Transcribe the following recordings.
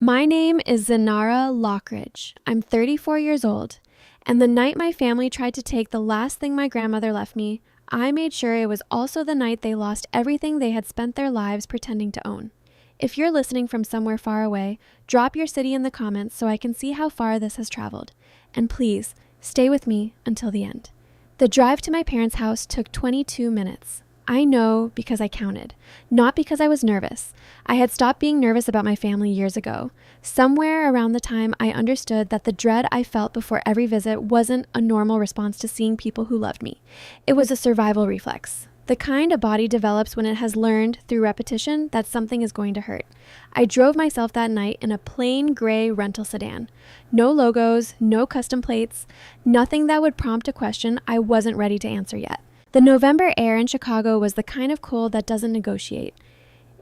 My name is Zenara Lockridge. I'm 34 years old, and the night my family tried to take the last thing my grandmother left me, I made sure it was also the night they lost everything they had spent their lives pretending to own. If you're listening from somewhere far away, drop your city in the comments so I can see how far this has traveled. And please, stay with me until the end. The drive to my parents' house took 22 minutes. I know because I counted, not because I was nervous. I had stopped being nervous about my family years ago. Somewhere around the time I understood that the dread I felt before every visit wasn't a normal response to seeing people who loved me. It was a survival reflex, the kind a body develops when it has learned through repetition that something is going to hurt. I drove myself that night in a plain gray rental sedan. No logos, no custom plates, nothing that would prompt a question I wasn't ready to answer yet. The November air in Chicago was the kind of cold that doesn't negotiate.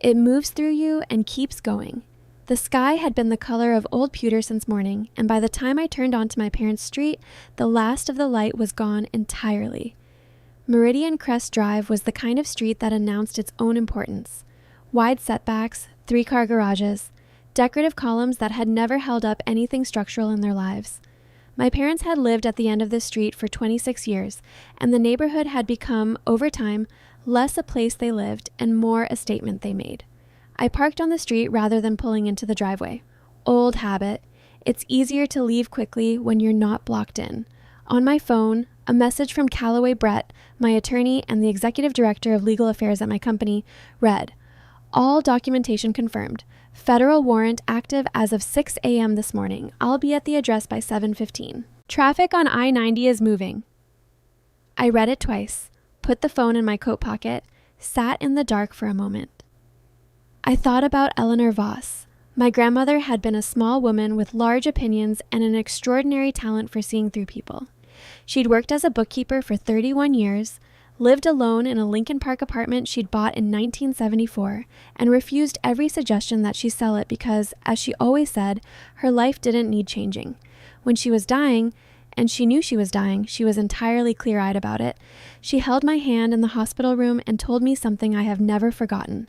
It moves through you and keeps going. The sky had been the color of old pewter since morning, and by the time I turned onto my parents' street, the last of the light was gone entirely. Meridian Crest Drive was the kind of street that announced its own importance. Wide setbacks, 3-car garages, decorative columns that had never held up anything structural in their lives. My parents had lived at the end of this street for 26 years, and the neighborhood had become, over time, less a place they lived and more a statement they made. I parked on the street rather than pulling into the driveway. Old habit. It's easier to leave quickly when you're not blocked in. On my phone, a message from Callaway Brett, my attorney and the executive director of legal affairs at my company, read, "All documentation confirmed. Federal warrant active as of 6 a.m. this morning. I'll be at the address by 7:15. Traffic on I-90 is moving." I read it twice, put the phone in my coat pocket, sat in the dark for a moment. I thought about Eleanor Voss. My grandmother had been a small woman with large opinions and an extraordinary talent for seeing through people. She'd worked as a bookkeeper for 31 years, lived alone in a Lincoln Park apartment she'd bought in 1974, and refused every suggestion that she sell it because, as she always said, her life didn't need changing. When she was dying, and she knew she was dying, she was entirely clear-eyed about it, she held my hand in the hospital room and told me something I have never forgotten.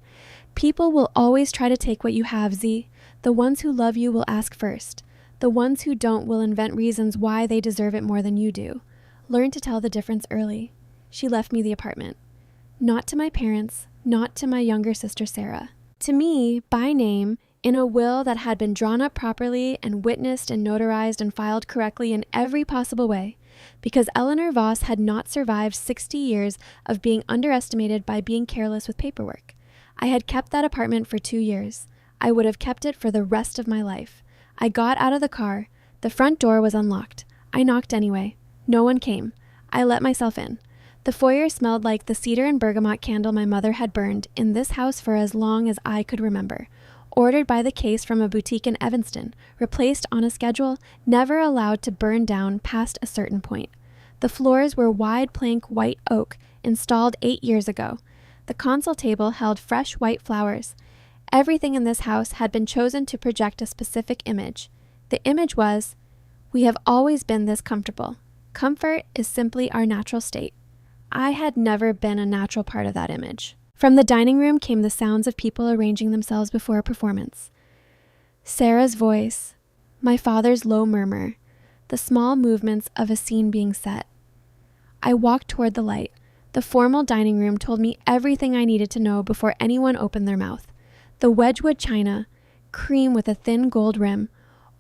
"People will always try to take what you have, Z. The ones who love you will ask first. The ones who don't will invent reasons why they deserve it more than you do. Learn to tell the difference early." She left me the apartment. Not to my parents, not to my younger sister Sarah. To me, by name, in a will that had been drawn up properly and witnessed and notarized and filed correctly in every possible way, because Eleanor Voss had not survived 60 years of being underestimated by being careless with paperwork. I had kept that apartment for 2 years. I would have kept it for the rest of my life. I got out of the car. The front door was unlocked. I knocked anyway. No one came. I let myself in. The foyer smelled like the cedar and bergamot candle my mother had burned in this house for as long as I could remember. Ordered by the case from a boutique in Evanston, replaced on a schedule, never allowed to burn down past a certain point. The floors were wide plank white oak, installed 8 years ago. The console table held fresh white flowers. Everything in this house had been chosen to project a specific image. The image was, "We have always been this comfortable. Comfort is simply our natural state." I had never been a natural part of that image. From the dining room came the sounds of people arranging themselves before a performance. Sarah's voice, my father's low murmur, the small movements of a scene being set. I walked toward the light. The formal dining room told me everything I needed to know before anyone opened their mouth. The Wedgwood china, cream with a thin gold rim,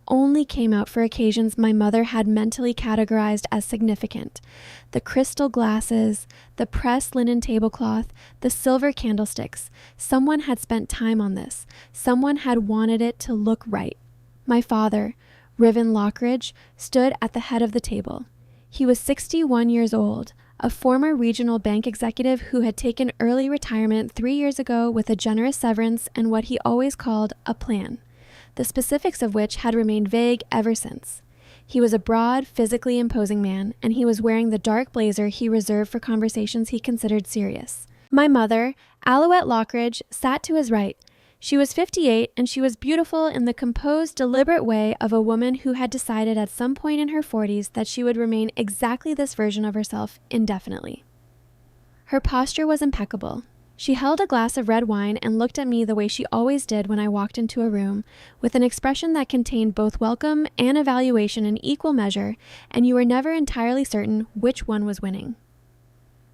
only came out for occasions my mother had mentally categorized as significant. The crystal glasses, the pressed linen tablecloth, the silver candlesticks. Someone had spent time on this. Someone had wanted it to look right. My father, Riven Lockridge, stood at the head of the table. He was 61 years old, a former regional bank executive who had taken early retirement 3 years ago with a generous severance and what he always called a plan, the specifics of which had remained vague ever since. He was a broad, physically imposing man, and he was wearing the dark blazer he reserved for conversations he considered serious. My mother, Alouette Lockridge, sat to his right. She was 58, and she was beautiful in the composed, deliberate way of a woman who had decided at some point in her 40s that she would remain exactly this version of herself indefinitely. Her posture was impeccable. She held a glass of red wine and looked at me the way she always did when I walked into a room, with an expression that contained both welcome and evaluation in equal measure, and you were never entirely certain which one was winning.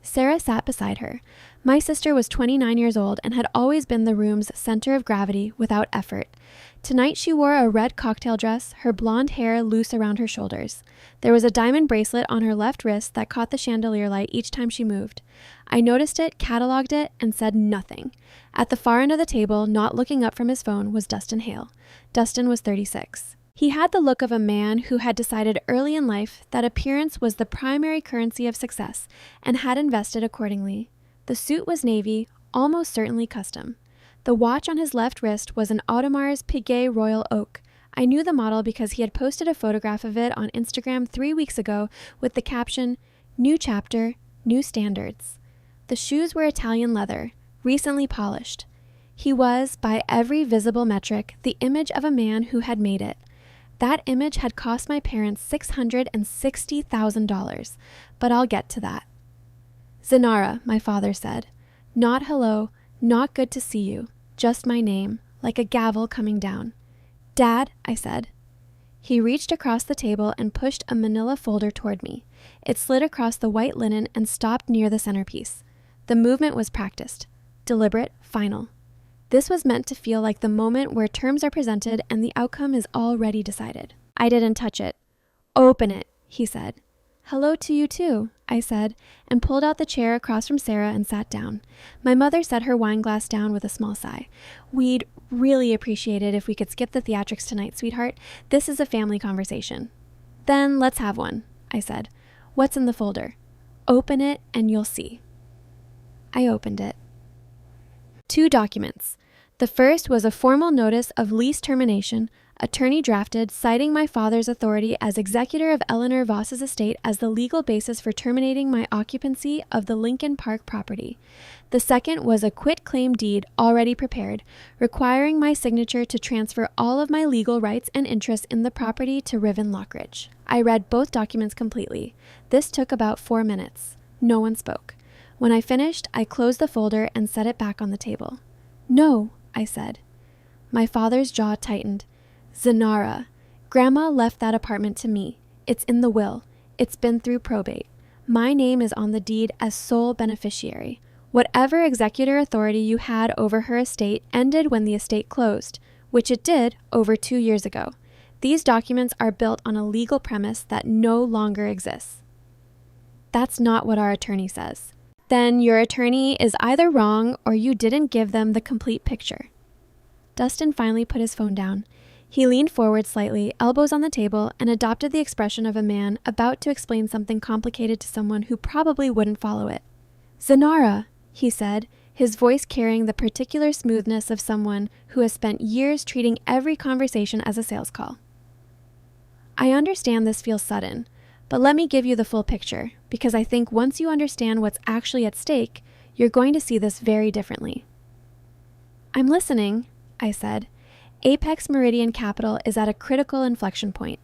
Sarah sat beside her. My sister was 29 years old and had always been the room's center of gravity without effort. Tonight she wore a red cocktail dress, her blonde hair loose around her shoulders. There was a diamond bracelet on her left wrist that caught the chandelier light each time she moved. I noticed it, cataloged it, and said nothing. At the far end of the table, not looking up from his phone, was Dustin Hale. Dustin was 36. He had the look of a man who had decided early in life that appearance was the primary currency of success and had invested accordingly. The suit was navy, almost certainly custom. The watch on his left wrist was an Audemars Piguet Royal Oak. I knew the model because he had posted a photograph of it on Instagram 3 weeks ago with the caption, "New chapter, new standards." The shoes were Italian leather, recently polished. He was, by every visible metric, the image of a man who had made it. That image had cost my parents $660,000, but I'll get to that. "Zenara," my father said. Not hello, not good to see you, just my name, like a gavel coming down. "Dad," I said. He reached across the table and pushed a manila folder toward me. It slid across the white linen and stopped near the centerpiece. The movement was practiced, deliberate, final. This was meant to feel like the moment where terms are presented and the outcome is already decided. I didn't touch it. "Open it," he said. "Hello to you too," I said, and pulled out the chair across from Sarah and sat down. My mother set her wine glass down with a small sigh. "We'd really appreciate it if we could skip the theatrics tonight, sweetheart. This is a family conversation." "Then let's have one," I said. "What's in the folder?" "Open it and you'll see." I opened it. 2 documents. The first was a formal notice of lease termination, attorney drafted, citing my father's authority as executor of Eleanor Voss's estate as the legal basis for terminating my occupancy of the Lincoln Park property. The second was a quit-claim deed already prepared, requiring my signature to transfer all of my legal rights and interests in the property to Riven Lockridge. I read both documents completely. This took about 4 minutes. No one spoke. When I finished, I closed the folder and set it back on the table. "No," I said. My father's jaw tightened. "Zenara, Grandma left that apartment to me. It's in the will. It's been through probate. My name is on the deed as sole beneficiary. Whatever executor authority you had over her estate ended when the estate closed, which it did over 2 years ago. These documents are built on a legal premise that no longer exists." "That's not what our attorney says." "Then your attorney is either wrong or you didn't give them the complete picture." Dustin finally put his phone down. He leaned forward slightly, elbows on the table, and adopted the expression of a man about to explain something complicated to someone who probably wouldn't follow it. "Zenara," he said, his voice carrying the particular smoothness of someone who has spent years treating every conversation as a sales call. "I understand this feels sudden, but let me give you the full picture, because I think once you understand what's actually at stake, you're going to see this very differently." "I'm listening," I said. Apex Meridian Capital is at a critical inflection point.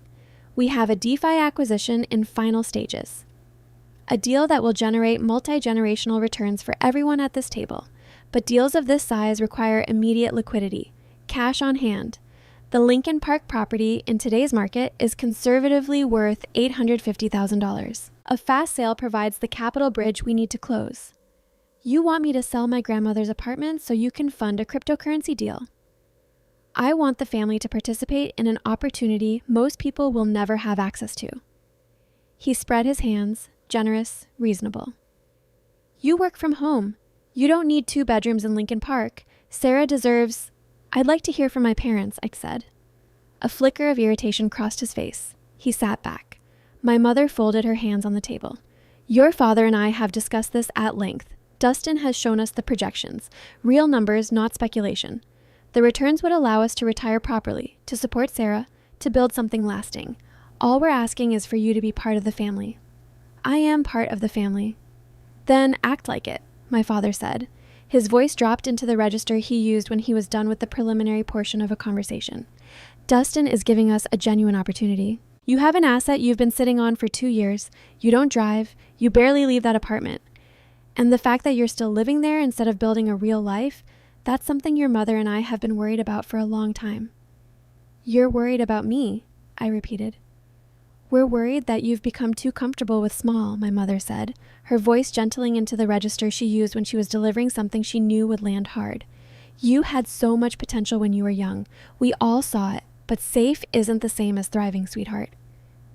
We have a DeFi acquisition in final stages. A deal that will generate multi-generational returns for everyone at this table. But deals of this size require immediate liquidity, cash on hand. The Lincoln Park property in today's market is conservatively worth $850,000. A fast sale provides the capital bridge we need to close. You want me to sell my grandmother's apartment so you can fund a cryptocurrency deal. I want the family to participate in an opportunity most people will never have access to. He spread his hands, generous, reasonable. You work from home. You don't need 2 bedrooms in Lincoln Park. Sarah deserves... I'd like to hear from my parents, I said. A flicker of irritation crossed his face. He sat back. My mother folded her hands on the table. Your father and I have discussed this at length. Dustin has shown us the projections. Real numbers, not speculation. The returns would allow us to retire properly, to support Sarah, to build something lasting. All we're asking is for you to be part of the family. I am part of the family. Then act like it, my father said. His voice dropped into the register he used when he was done with the preliminary portion of a conversation. Dustin is giving us a genuine opportunity. You have an asset you've been sitting on for 2 years. You don't drive. You barely leave that apartment. And the fact that you're still living there instead of building a real life, that's something your mother and I have been worried about for a long time. You're worried about me, I repeated. We're worried that you've become too comfortable with small, my mother said, her voice gentling into the register she used when she was delivering something she knew would land hard. You had so much potential when you were young. We all saw it, but safe isn't the same as thriving, sweetheart.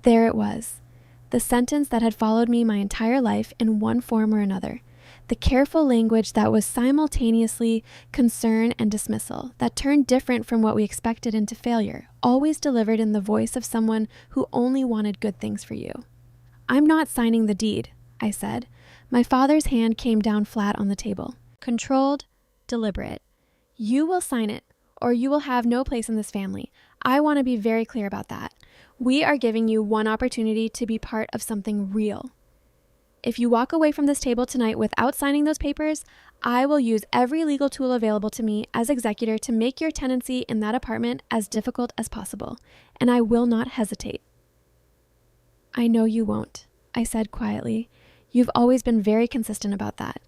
There it was, the sentence that had followed me my entire life in one form or another. The careful language that was simultaneously concern and dismissal, that turned different from what we expected into failure, always delivered in the voice of someone who only wanted good things for you. I'm not signing the deed, I said. My father's hand came down flat on the table. Controlled, deliberate. You will sign it, or you will have no place in this family. I want to be very clear about that. We are giving you one opportunity to be part of something real. If you walk away from this table tonight without signing those papers, I will use every legal tool available to me as executor to make your tenancy in that apartment as difficult as possible, and I will not hesitate. I know you won't, I said quietly. You've always been very consistent about that.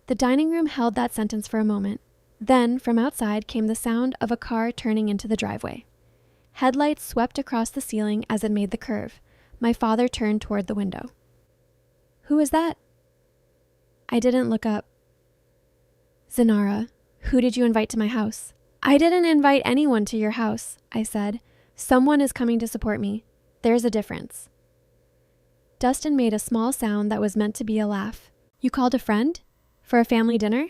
The dining room held that sentence for a moment. Then, from outside, came the sound of a car turning into the driveway. Headlights swept across the ceiling as it made the curve. My father turned toward the window. Who is that? I didn't look up. Zenara, who did you invite to my house? I didn't invite anyone to your house, I said. Someone is coming to support me. There's a difference. Dustin made a small sound that was meant to be a laugh. You called a friend? For a family dinner?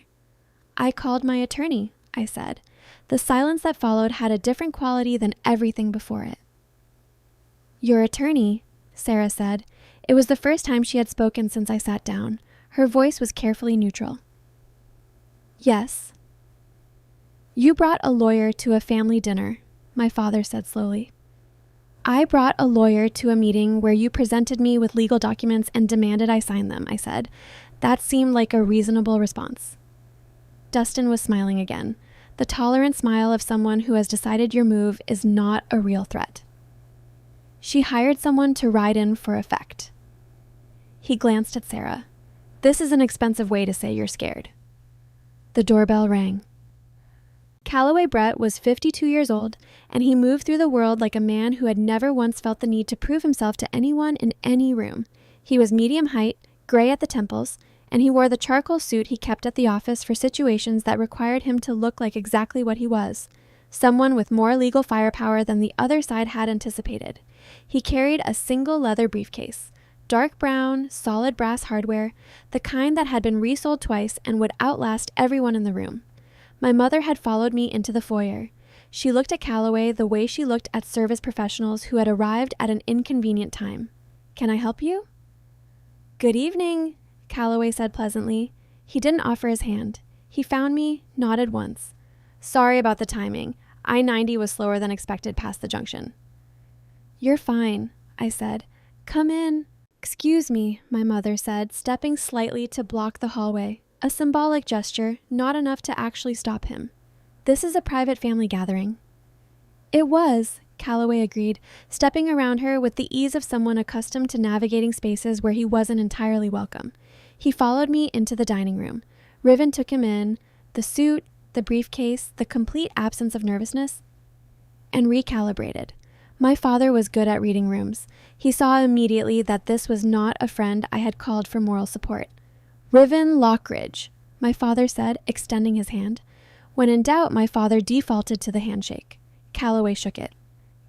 I called my attorney, I said. The silence that followed had a different quality than everything before it. Your attorney, Sarah said. It was the first time she had spoken since I sat down. Her voice was carefully neutral. Yes. You brought a lawyer to a family dinner, my father said slowly. I brought a lawyer to a meeting where you presented me with legal documents and demanded I sign them, I said. That seemed like a reasonable response. Dustin was smiling again, the tolerant smile of someone who has decided your move is not a real threat. She hired someone to ride in for effect. He glanced at Sarah. This is an expensive way to say you're scared. The doorbell rang. Calloway Brett was 52 years old, and he moved through the world like a man who had never once felt the need to prove himself to anyone in any room. He was medium height, gray at the temples, and he wore the charcoal suit he kept at the office for situations that required him to look like exactly what he was, someone with more legal firepower than the other side had anticipated. He carried a single leather briefcase, dark brown, solid brass hardware, the kind that had been resold twice and would outlast everyone in the room. My mother had followed me into the foyer. She looked at Calloway the way she looked at service professionals who had arrived at an inconvenient time. Can I help you? Good evening, Calloway said pleasantly. He didn't offer his hand. He found me, nodded once. Sorry about the timing. I-90 was slower than expected past the junction. You're fine, I said. Come in. Excuse me, my mother said, stepping slightly to block the hallway. A symbolic gesture, not enough to actually stop him. This is a private family gathering. It was, Calloway agreed, stepping around her with the ease of someone accustomed to navigating spaces where he wasn't entirely welcome. He followed me into the dining room. Riven took him in, the suit, the briefcase, the complete absence of nervousness, and recalibrated. My father was good at reading rooms. He saw immediately that this was not a friend I had called for moral support. Riven Lockridge, my father said, extending his hand. When in doubt, my father defaulted to the handshake. Calloway shook it.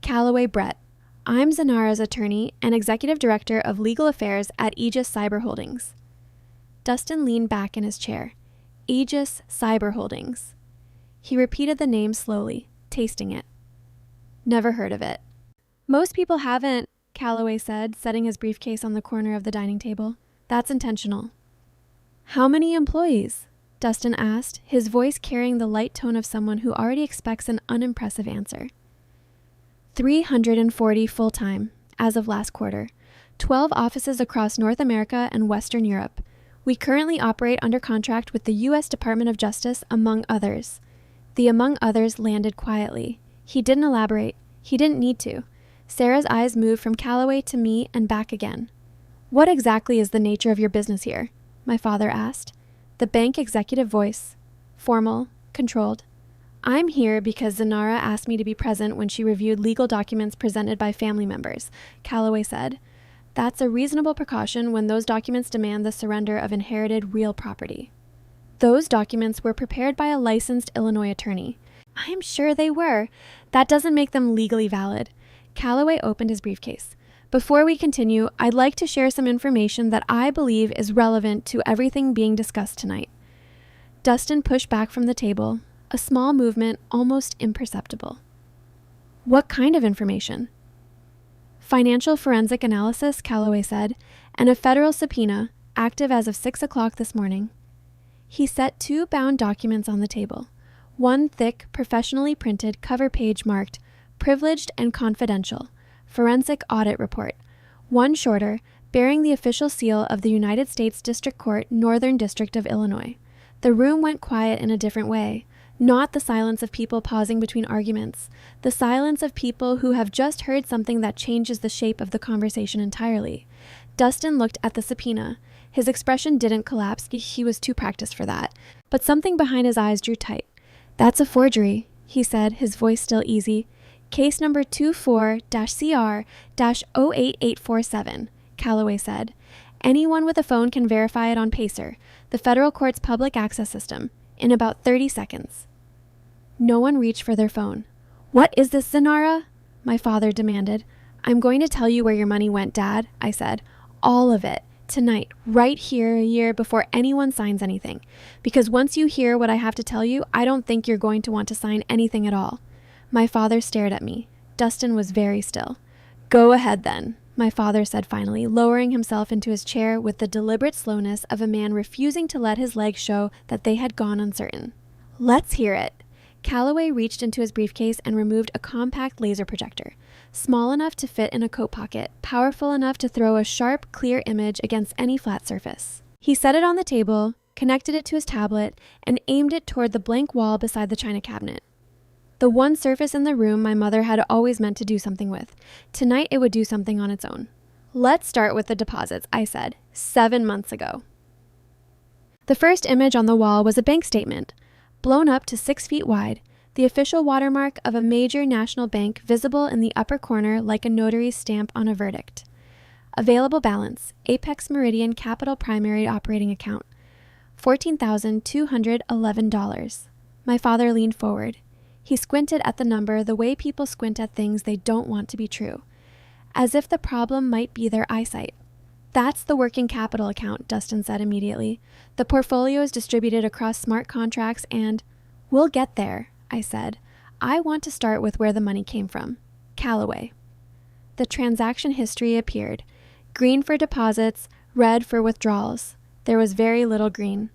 Calloway Brett. I'm Zenara's attorney and executive director of legal affairs at Aegis Cyber Holdings. Dustin leaned back in his chair. Aegis Cyber Holdings. He repeated the name slowly, tasting it. Never heard of it. Most people haven't, Calloway said, setting his briefcase on the corner of the dining table. That's intentional. How many employees? Dustin asked, his voice carrying the light tone of someone who already expects an unimpressive answer. 340 full-time, as of last quarter. 12 offices across North America and Western Europe. We currently operate under contract with the U.S. Department of Justice, among others. The among others landed quietly. He didn't elaborate. He didn't need to. Sarah's eyes moved from Calloway to me and back again. What exactly is the nature of your business here? my father asked. The bank executive voice, formal, controlled. I'm here because Zanara asked me to be present when she reviewed legal documents presented by family members, Calloway said. That's a reasonable precaution when those documents demand the surrender of inherited real property. Those documents were prepared by a licensed Illinois attorney. I'm sure they were. That doesn't make them legally valid. Calloway opened his briefcase. Before we continue, I'd like to share some information that I believe is relevant to everything being discussed tonight. Dustin pushed back from the table, a small movement almost imperceptible. What kind of information? Financial forensic analysis, Calloway said, and a federal subpoena, active as of 6 o'clock this morning. He set 2 bound documents on the table. One thick, professionally printed cover page marked Privileged and Confidential, Forensic Audit Report. One shorter, bearing the official seal of the United States District Court, Northern District of Illinois. The room went quiet in a different way. Not the silence of people pausing between arguments. The silence of people who have just heard something that changes the shape of the conversation entirely. Dustin looked at the subpoena. His expression didn't collapse. He was too practiced for that. But something behind his eyes drew tight. That's a forgery, he said, his voice still easy. Case number 24-CR-08847, Calloway said. Anyone with a phone can verify it on Pacer, the federal court's public access system, in about 30 seconds. No one reached for their phone. What is this, Zanara? My father demanded. I'm going to tell you where your money went, Dad, I said. All of it. Tonight, right here, a year before anyone signs anything. Because once you hear what I have to tell you, I don't think you're going to want to sign anything at all. My father stared at me. Dustin was very still. Go ahead then, my father said finally, lowering himself into his chair with the deliberate slowness of a man refusing to let his legs show that they had gone uncertain. Let's hear it. Calloway reached into his briefcase and removed a compact laser projector, small enough to fit in a coat pocket, powerful enough to throw a sharp, clear image against any flat surface. He set it on the table, connected it to his tablet, and aimed it toward the blank wall beside the china cabinet. The one surface in the room my mother had always meant to do something with. Tonight it would do something on its own. Let's start with the deposits, I said, 7 months ago. The first image on the wall was a bank statement, blown up to 6 feet wide, the official watermark of a major national bank visible in the upper corner like a notary's stamp on a verdict. Available balance, Apex Meridian Capital Primary Operating Account, $14,211. My father leaned forward. He squinted at the number the way people squint at things they don't want to be true, as if the problem might be their eyesight. That's the working capital account, Dustin said immediately. The portfolio is distributed across smart contracts and... We'll get there, I said. I want to start with where the money came from. Calloway. The transaction history appeared. Green for deposits, red for withdrawals. There was very little green.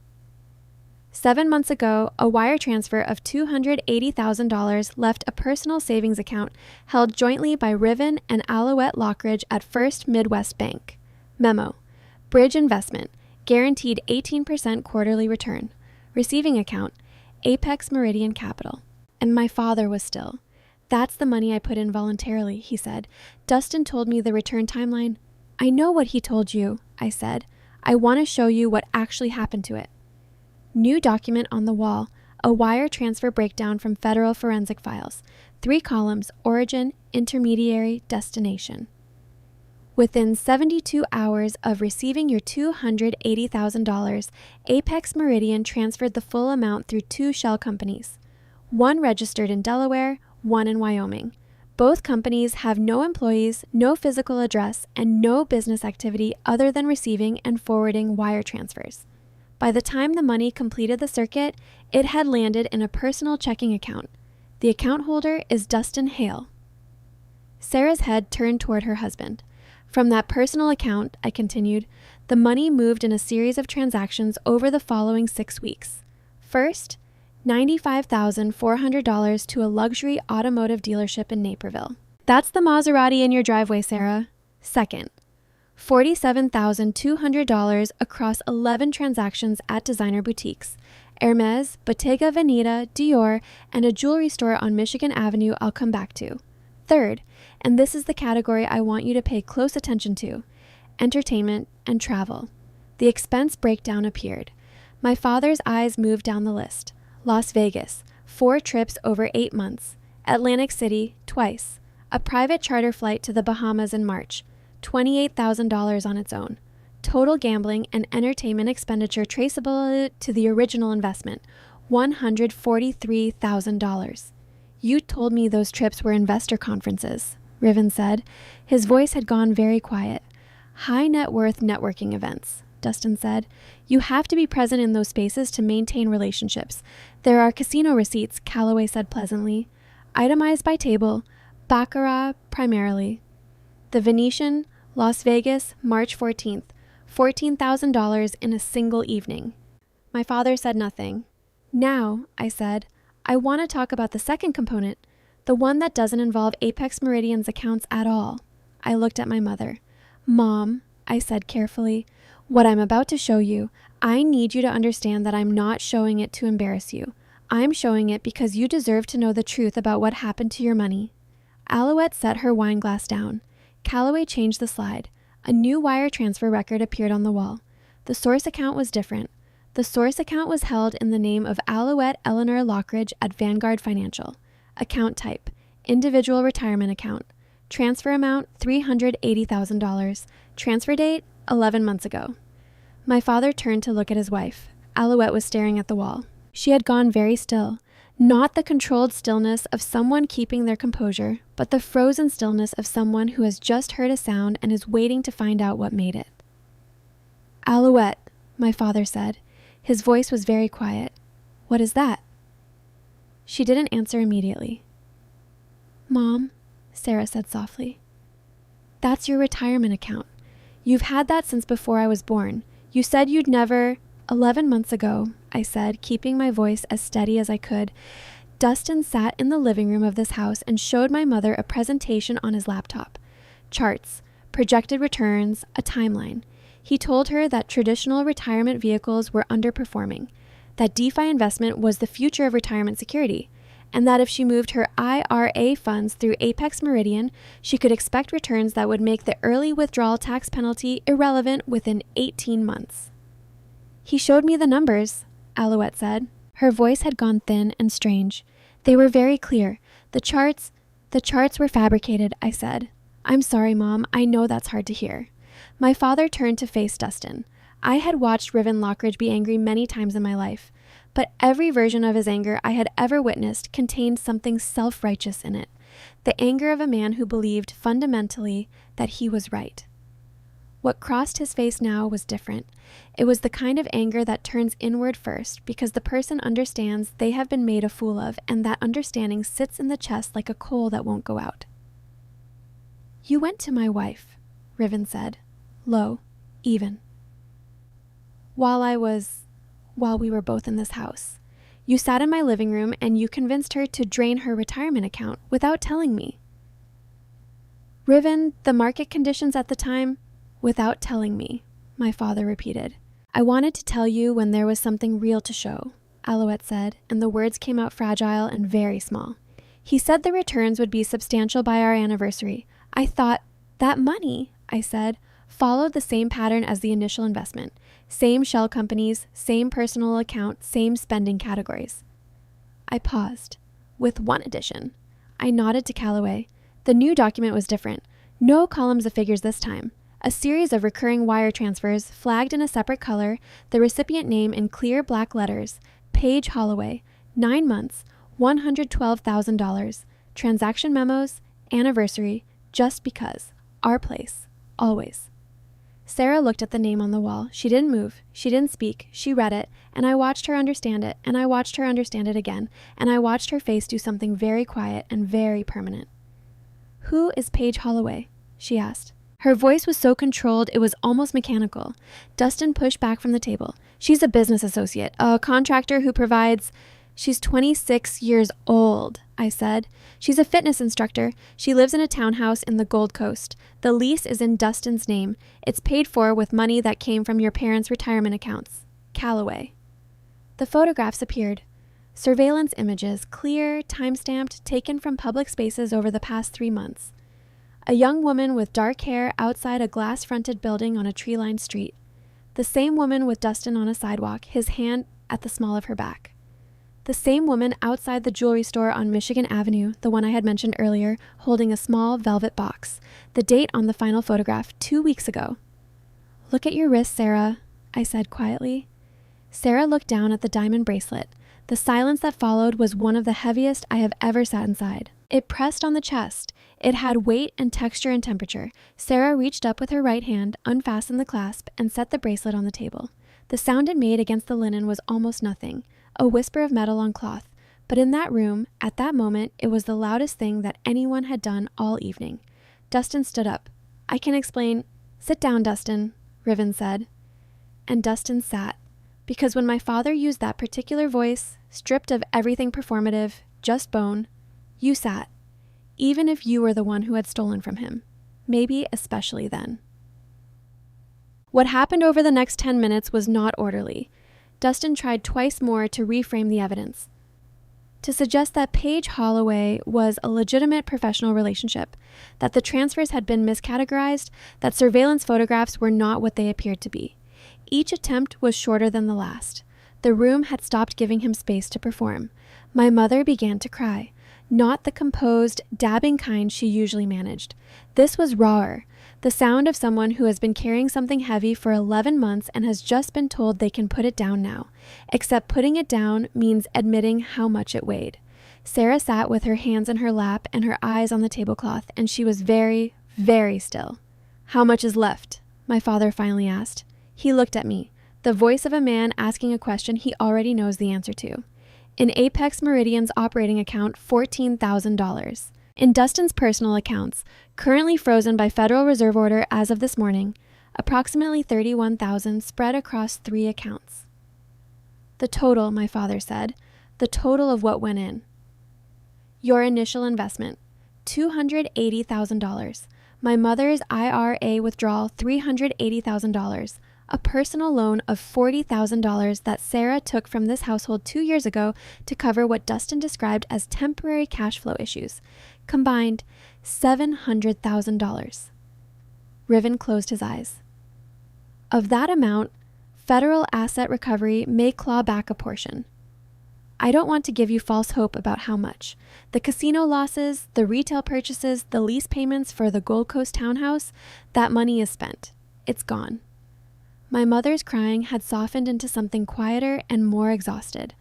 7 months ago, a wire transfer of $280,000 left a personal savings account held jointly by Riven and Alouette Lockridge at First Midwest Bank. Memo. Bridge investment. Guaranteed 18% quarterly return. Receiving account. Apex Meridian Capital. And my father was still. That's the money I put in voluntarily, he said. Dustin told me the return timeline. I know what he told you, I said. I want to show you what actually happened to it. New document on the wall. A wire transfer breakdown from federal forensic files. 3 columns. Origin, intermediary, destination. Within 72 hours of receiving your $280,000, Apex Meridian transferred the full amount through 2 shell companies. One registered in Delaware, one in Wyoming. Both companies have no employees, no physical address, and no business activity other than receiving and forwarding wire transfers. By the time the money completed the circuit, it had landed in a personal checking account. The account holder is Dustin Hale. Sarah's head turned toward her husband. From that personal account, I continued, the money moved in a series of transactions over the following 6 weeks. First, $95,400 to a luxury automotive dealership in Naperville. That's the Maserati in your driveway, Sarah. Second, $47,200 across 11 transactions at designer boutiques, Hermes, Bottega Veneta, Dior, and a jewelry store on Michigan Avenue I'll come back to. Third, and this is the category I want you to pay close attention to, entertainment and travel. The expense breakdown appeared. My father's eyes moved down the list. Las Vegas, 4 trips over 8 months. Atlantic City, twice. A private charter flight to the Bahamas in March, $28,000 on its own. Total gambling and entertainment expenditure traceable to the original investment, $143,000. You told me those trips were investor conferences, Riven said. His voice had gone very quiet. High net worth networking events, Dustin said. You have to be present in those spaces to maintain relationships. There are casino receipts, Calloway said pleasantly. Itemized by table, baccarat primarily. The Venetian, Las Vegas, March 14th, $14,000 in a single evening. My father said nothing. Now, I said, I want to talk about the second component, the one that doesn't involve Apex Meridian's accounts at all. I looked at my mother. Mom, I said carefully, what I'm about to show you, I need you to understand that I'm not showing it to embarrass you. I'm showing it because you deserve to know the truth about what happened to your money. Alouette set her wine glass down. Calloway changed the slide. A new wire transfer record appeared on the wall. The source account was different. The source account was held in the name of Alouette Eleanor Lockridge at Vanguard Financial. Account type, individual retirement account. Transfer amount, $380,000. Transfer date, 11 months ago. My father turned to look at his wife. Alouette was staring at the wall. She had gone very still. Not the controlled stillness of someone keeping their composure, but the frozen stillness of someone who has just heard a sound and is waiting to find out what made it. Alouette, my father said. His voice was very quiet. What is that? She didn't answer immediately. Mom, Sarah said softly. That's your retirement account. You've had that since before I was born. You said you'd never... 11 months ago, I said, keeping my voice as steady as I could, Dustin sat in the living room of this house and showed my mother a presentation on his laptop. Charts, projected returns, a timeline. He told her that traditional retirement vehicles were underperforming, that DeFi investment was the future of retirement security, and that if she moved her IRA funds through Apex Meridian, she could expect returns that would make the early withdrawal tax penalty irrelevant within 18 months. He showed me the numbers, Alouette said. Her voice had gone thin and strange. They were very clear. The charts were fabricated, I said. I'm sorry, Mom. I know that's hard to hear. My father turned to face Dustin. I had watched Riven Lockridge be angry many times in my life, but every version of his anger I had ever witnessed contained something self-righteous in it. The anger of a man who believed fundamentally that he was right. What crossed his face now was different. It was the kind of anger that turns inward first because the person understands they have been made a fool of, and that understanding sits in the chest like a coal that won't go out. You went to my wife, Riven said, low, even. While we were both in this house. You sat in my living room and you convinced her to drain her retirement account without telling me. Riven, the market conditions at the time, without telling me, my father repeated. I wanted to tell you when there was something real to show, Alouette said, and the words came out fragile and very small. He said the returns would be substantial by our anniversary. I thought, that money, I said, followed the same pattern as the initial investment. Same shell companies, same personal account, same spending categories. I paused, with one addition. I nodded to Calloway. The new document was different. No columns of figures this time. A series of recurring wire transfers flagged in a separate color, the recipient name in clear black letters, Paige Holloway, 9 months, $112,000, transaction memos, anniversary, just because, our place, always. Sarah looked at the name on the wall. She didn't move. She didn't speak. She read it, and I watched her understand it, and I watched her understand it again, and I watched her face do something very quiet and very permanent. Who is Paige Holloway? She asked. Her voice was so controlled it was almost mechanical. Dustin pushed back from the table. She's a business associate, a contractor who provides... She's 26 years old, I said. She's a fitness instructor. She lives in a townhouse in the Gold Coast. The lease is in Dustin's name. It's paid for with money that came from your parents' retirement accounts. Calloway. The photographs appeared. Surveillance images, clear, time-stamped, taken from public spaces over the past 3 months. A young woman with dark hair outside a glass-fronted building on a tree-lined street. The same woman with Dustin on a sidewalk, his hand at the small of her back. The same woman outside the jewelry store on Michigan Avenue, the one I had mentioned earlier, holding a small velvet box. The date on the final photograph, 2 weeks ago. "Look at your wrist, Sarah," I said quietly. Sarah looked down at the diamond bracelet. The silence that followed was one of the heaviest I have ever sat inside. It pressed on the chest. It had weight and texture and temperature. Sarah reached up with her right hand, unfastened the clasp, and set the bracelet on the table. The sound it made against the linen was almost nothing, a whisper of metal on cloth. But in that room, at that moment, it was the loudest thing that anyone had done all evening. Dustin stood up. "I can explain." "Sit down, Dustin," Riven said. And Dustin sat. Because when my father used that particular voice, stripped of everything performative, just bone, you sat, even if you were the one who had stolen from him. Maybe especially then. What happened over the next 10 minutes was not orderly. Dustin tried twice more to reframe the evidence, to suggest that Paige Holloway was a legitimate professional relationship, that the transfers had been miscategorized, that surveillance photographs were not what they appeared to be. Each attempt was shorter than the last. The room had stopped giving him space to perform. My mother began to cry, not the composed, dabbing kind she usually managed. This was rawer, the sound of someone who has been carrying something heavy for 11 months and has just been told they can put it down now, except putting it down means admitting how much it weighed. Sarah sat with her hands in her lap and her eyes on the tablecloth, and she was very, very still. "How much is left?" my father finally asked. He looked at me, the voice of a man asking a question he already knows the answer to. In Apex Meridian's operating account, $14,000. In Dustin's personal accounts, currently frozen by Federal Reserve order as of this morning, approximately $31,000 spread across 3 accounts. "The total," my father said, "the total of what went in. Your initial investment, $280,000. My mother's IRA withdrawal, $380,000. A personal loan of $40,000 that Sarah took from this household 2 years ago to cover what Dustin described as temporary cash flow issues. Combined, $700,000. Riven closed his eyes. Of that amount, federal asset recovery may claw back a portion. I don't want to give you false hope about how much. The casino losses, the retail purchases, the lease payments for the Gold Coast townhouse, that money is spent. It's gone. My mother's crying had softened into something quieter and more exhausted.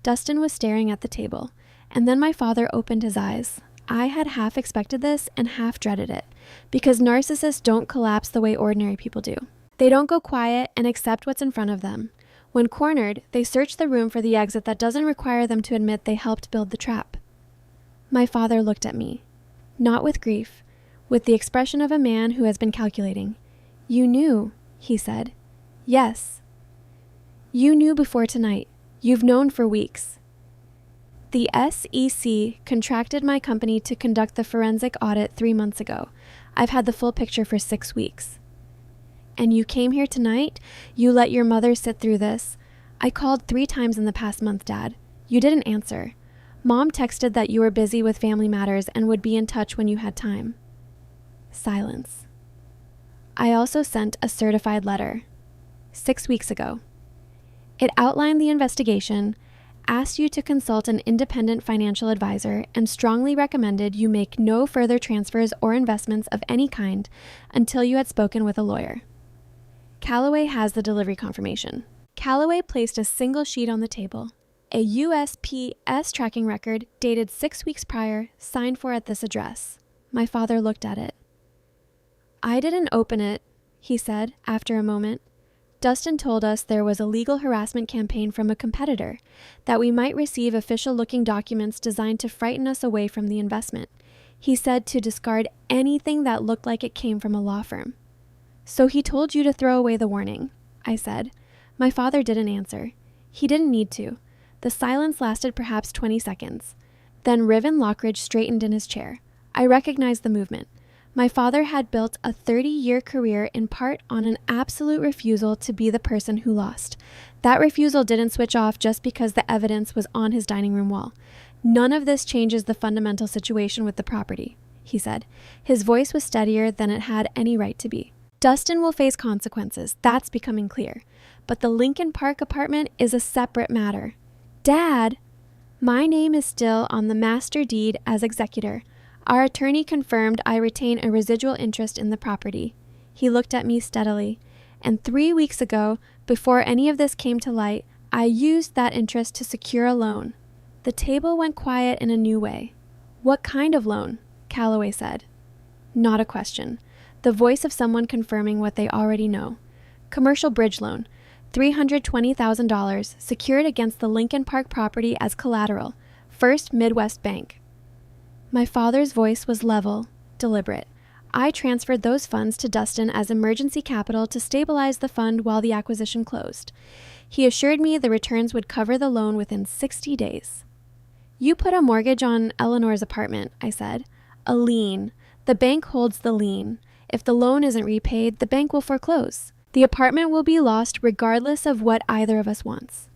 Dustin was staring at the table, and then my father opened his eyes. I had half expected this and half dreaded it, because narcissists don't collapse the way ordinary people do. They don't go quiet and accept what's in front of them. When cornered, they search the room for the exit that doesn't require them to admit they helped build the trap. My father looked at me, not with grief, with the expression of a man who has been calculating. "You knew," he said. "Yes. You knew before tonight. You've known for weeks. The SEC contracted my company to conduct the forensic audit 3 months ago. I've had the full picture for 6 weeks. And you came here tonight? You let your mother sit through this? I called 3 times in the past month, Dad. You didn't answer. Mom texted that you were busy with family matters and would be in touch when you had time." Silence. I also sent a certified letter. 6 weeks ago. It outlined the investigation, asked you to consult an independent financial advisor, and strongly recommended you make no further transfers or investments of any kind until you had spoken with a lawyer. Callaway has the delivery confirmation. Callaway placed a single sheet on the table, a USPS tracking record dated 6 weeks prior, signed for at this address. My father looked at it. "I didn't open it," he said after a moment. "Dustin told us there was a legal harassment campaign from a competitor, that we might receive official-looking documents designed to frighten us away from the investment. He said to discard anything that looked like it came from a law firm." "So he told you to throw away the warning," I said. My father didn't answer. He didn't need to. The silence lasted perhaps 20 seconds. Then Riven Lockridge straightened in his chair. I recognized the movement. My father had built a 30-year career in part on an absolute refusal to be the person who lost. That refusal didn't switch off just because the evidence was on his dining room wall. "None of this changes the fundamental situation with the property," he said. His voice was steadier than it had any right to be. Dustin will face consequences, that's becoming clear. But the Lincoln Park apartment is a separate matter. Dad, my name is still on the master deed as executor. Our attorney confirmed I retain a residual interest in the property. He looked at me steadily. And 3 weeks ago, before any of this came to light, I used that interest to secure a loan. The table went quiet in a new way. What kind of loan? Calloway said. Not a question. The voice of someone confirming what they already know. Commercial bridge loan. $320,000 secured against the Lincoln Park property as collateral. First Midwest Bank. My father's voice was level, deliberate. I transferred those funds to Dustin as emergency capital to stabilize the fund while the acquisition closed. He assured me the returns would cover the loan within 60 days. You put a mortgage on Eleanor's apartment, I said. A lien. The bank holds the lien. If the loan isn't repaid, the bank will foreclose. The apartment will be lost regardless of what either of us wants.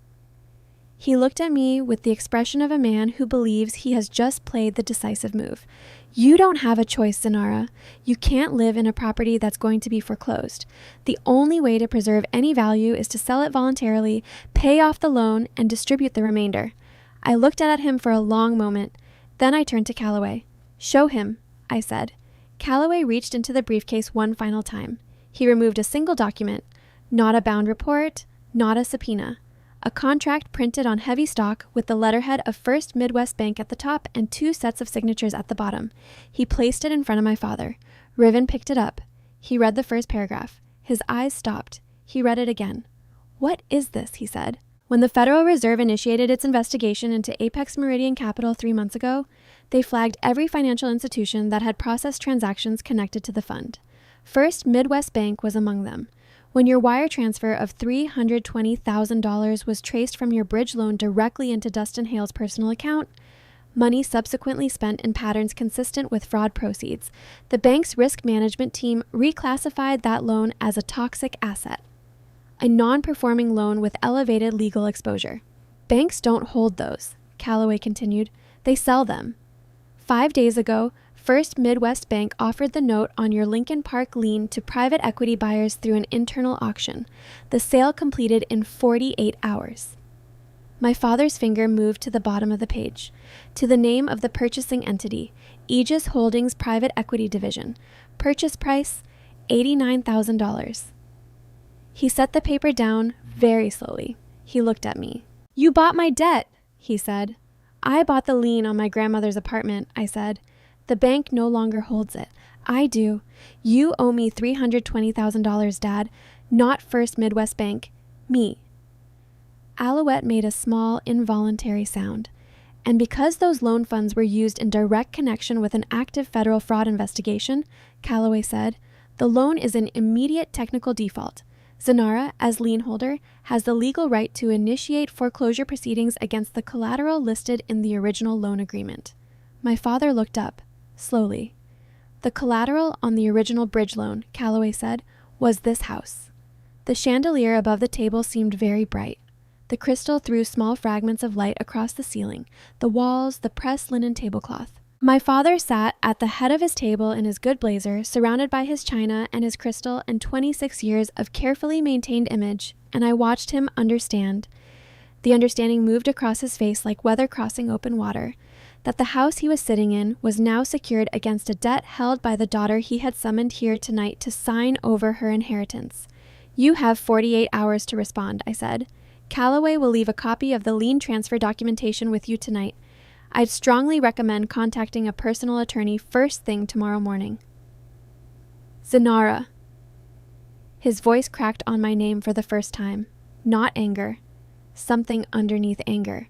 He looked at me with the expression of a man who believes he has just played the decisive move. You don't have a choice, Zanara. You can't live in a property that's going to be foreclosed. The only way to preserve any value is to sell it voluntarily, pay off the loan, and distribute the remainder. I looked at him for a long moment. Then I turned to Calloway. Show him, I said. Calloway reached into the briefcase one final time. He removed a single document, not a bound report, not a subpoena. A contract printed on heavy stock with the letterhead of First Midwest Bank at the top and 2 sets of signatures at the bottom. He placed it in front of my father. Riven picked it up. He read the first paragraph. His eyes stopped. He read it again. What is this? He said. When the Federal Reserve initiated its investigation into Apex Meridian Capital 3 months ago, they flagged every financial institution that had processed transactions connected to the fund. First Midwest Bank was among them. When your wire transfer of $320,000 was traced from your bridge loan directly into Dustin Hale's personal account, money subsequently spent in patterns consistent with fraud proceeds, the bank's risk management team reclassified that loan as a toxic asset, a non-performing loan with elevated legal exposure. Banks don't hold those, Calloway continued. They sell them. 5 days ago, First Midwest Bank offered the note on your Lincoln Park lien to private equity buyers through an internal auction. The sale completed in 48 hours. My father's finger moved to the bottom of the page, to the name of the purchasing entity, Aegis Holdings Private Equity Division. Purchase price, $89,000. He set the paper down very slowly. He looked at me. You bought my debt, he said. I bought the lien on my grandmother's apartment, I said. The bank no longer holds it. I do. You owe me $320,000, Dad, not First Midwest Bank. Me. Alouette made a small, involuntary sound. And because those loan funds were used in direct connection with an active federal fraud investigation, Calloway said, the loan is in immediate technical default. Zanara, as lien holder, has the legal right to initiate foreclosure proceedings against the collateral listed in the original loan agreement. My father looked up. Slowly. The collateral on the original bridge loan, Calloway said, was this house. The chandelier above the table seemed very bright. The crystal threw small fragments of light across the ceiling, the walls, the pressed linen tablecloth. My father sat at the head of his table in his good blazer, surrounded by his china and his crystal and 26 years of carefully maintained image, and I watched him understand. The understanding moved across his face like weather crossing open water, that the house he was sitting in was now secured against a debt held by the daughter he had summoned here tonight to sign over her inheritance. You have 48 hours to respond, I said. Calloway will leave a copy of the lien transfer documentation with you tonight. I'd strongly recommend contacting a personal attorney first thing tomorrow morning. Zanara. His voice cracked on my name for the first time. Not anger. Something underneath anger.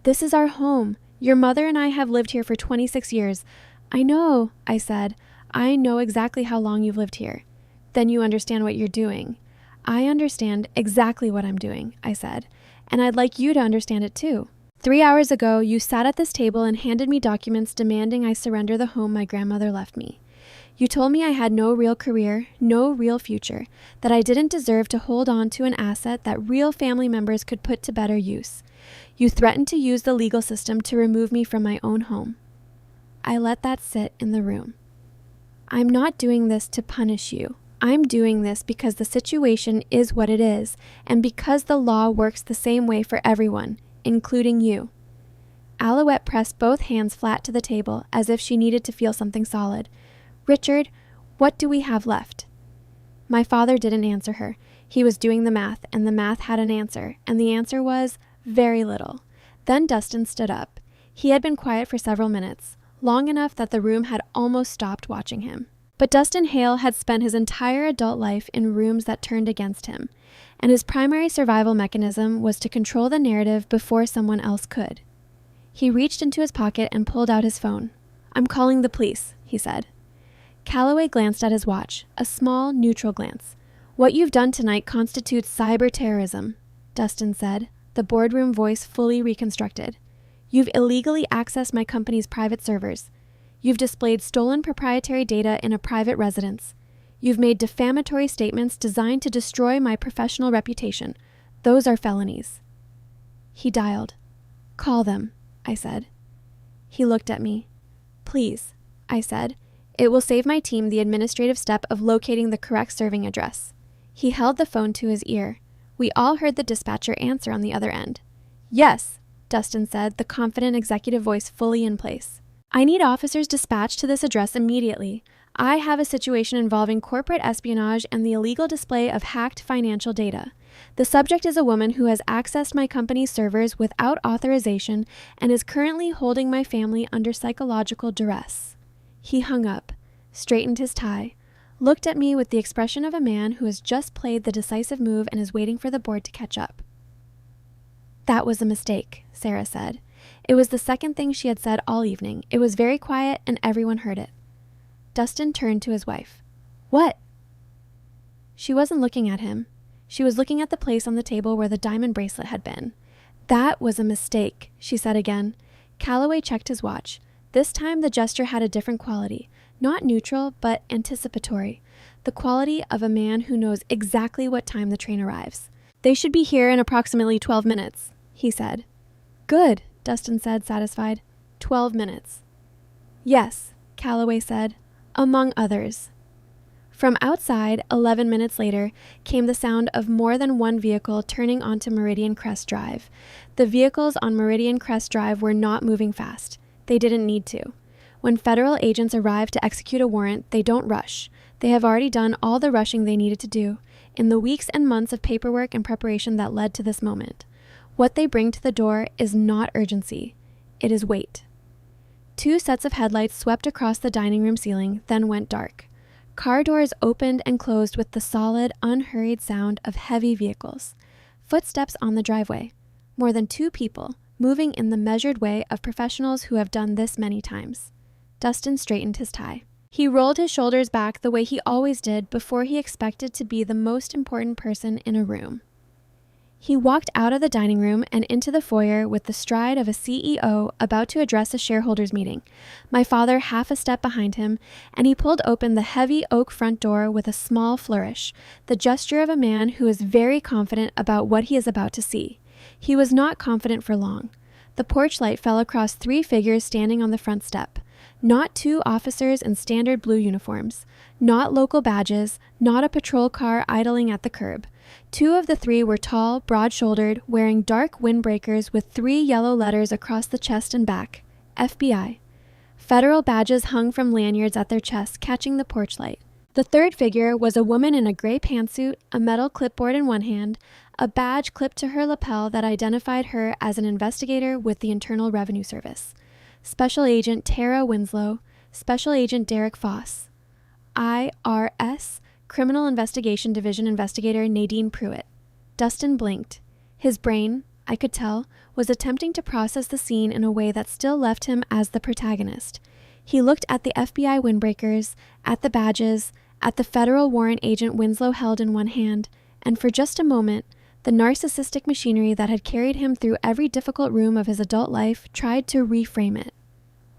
This is our home. Your mother and I have lived here for 26 years. I know, I said. I know exactly how long you've lived here. Then you understand what you're doing. I understand exactly what I'm doing, I said. And I'd like you to understand it too. 3 hours ago, you sat at this table and handed me documents demanding I surrender the home my grandmother left me. You told me I had no real career, no real future, that I didn't deserve to hold on to an asset that real family members could put to better use. You threatened to use the legal system to remove me from my own home. I let that sit in the room. I'm not doing this to punish you. I'm doing this because the situation is what it is, and because the law works the same way for everyone, including you." Alouette pressed both hands flat to the table as if she needed to feel something solid. "Richard, what do we have left?" My father didn't answer her. He was doing the math, and the math had an answer, and the answer was very little. Then Dustin stood up. He had been quiet for several minutes, long enough that the room had almost stopped watching him. But Dustin Hale had spent his entire adult life in rooms that turned against him, and his primary survival mechanism was to control the narrative before someone else could. He reached into his pocket and pulled out his phone. "I'm calling the police," he said. Calloway glanced at his watch, a small, neutral glance. "What you've done tonight constitutes cyber terrorism," Dustin said, the boardroom voice fully reconstructed. "You've illegally accessed my company's private servers. You've displayed stolen proprietary data in a private residence. You've made defamatory statements designed to destroy my professional reputation. Those are felonies." He dialed. "Call them," I said. He looked at me. "Please," I said. "It will save my team the administrative step of locating the correct serving address." He held the phone to his ear. We all heard the dispatcher answer on the other end. "Yes," Dustin said, the confident executive voice fully in place. "I need officers dispatched to this address immediately. I have a situation involving corporate espionage and the illegal display of hacked financial data. The subject is a woman who has accessed my company's servers without authorization and is currently holding my family under psychological duress." He hung up, straightened his tie, looked at me with the expression of a man who has just played the decisive move and is waiting for the board to catch up. "That was a mistake," Sarah said. It was the second thing she had said all evening. It was very quiet and everyone heard it. Dustin turned to his wife. "What?" She wasn't looking at him. She was looking at the place on the table where the diamond bracelet had been. "That was a mistake," she said again. Calloway checked his watch. This time the gesture had a different quality. Not neutral, but anticipatory. The quality of a man who knows exactly what time the train arrives. "They should be here in approximately 12 minutes, he said. "Good," Dustin said, satisfied. 12 minutes. "Yes," Calloway said, "among others." From outside, 11 minutes later, came the sound of more than one vehicle turning onto Meridian Crest Drive. The vehicles on Meridian Crest Drive were not moving fast. They didn't need to. When federal agents arrive to execute a warrant, they don't rush. They have already done all the rushing they needed to do, in the weeks and months of paperwork and preparation that led to this moment. What they bring to the door is not urgency. It is weight. 2 sets of headlights swept across the dining room ceiling, then went dark. Car doors opened and closed with the solid, unhurried sound of heavy vehicles. Footsteps on the driveway. More than 2 people, moving in the measured way of professionals who have done this many times. Dustin straightened his tie. He rolled his shoulders back the way he always did before he expected to be the most important person in a room. He walked out of the dining room and into the foyer with the stride of a CEO about to address a shareholders meeting, my father half a step behind him, and he pulled open the heavy oak front door with a small flourish, the gesture of a man who is very confident about what he is about to see. He was not confident for long. The porch light fell across 3 figures standing on the front step. Not 2 officers in standard blue uniforms. Not local badges. Not a patrol car idling at the curb. 2 of the 3 were tall, broad-shouldered, wearing dark windbreakers with 3 yellow letters across the chest and back. FBI. Federal badges hung from lanyards at their chests, catching the porch light. The 3rd figure was a woman in a gray pantsuit, a metal clipboard in one hand, a badge clipped to her lapel that identified her as an investigator with the Internal Revenue Service. Special Agent Tara Winslow, Special Agent Derek Foss. IRS, Criminal Investigation Division Investigator Nadine Pruitt. Dustin blinked. His brain, I could tell, was attempting to process the scene in a way that still left him as the protagonist. He looked at the FBI windbreakers, at the badges, at the federal warrant agent Winslow held in one hand, and for just a moment, the narcissistic machinery that had carried him through every difficult room of his adult life tried to reframe it.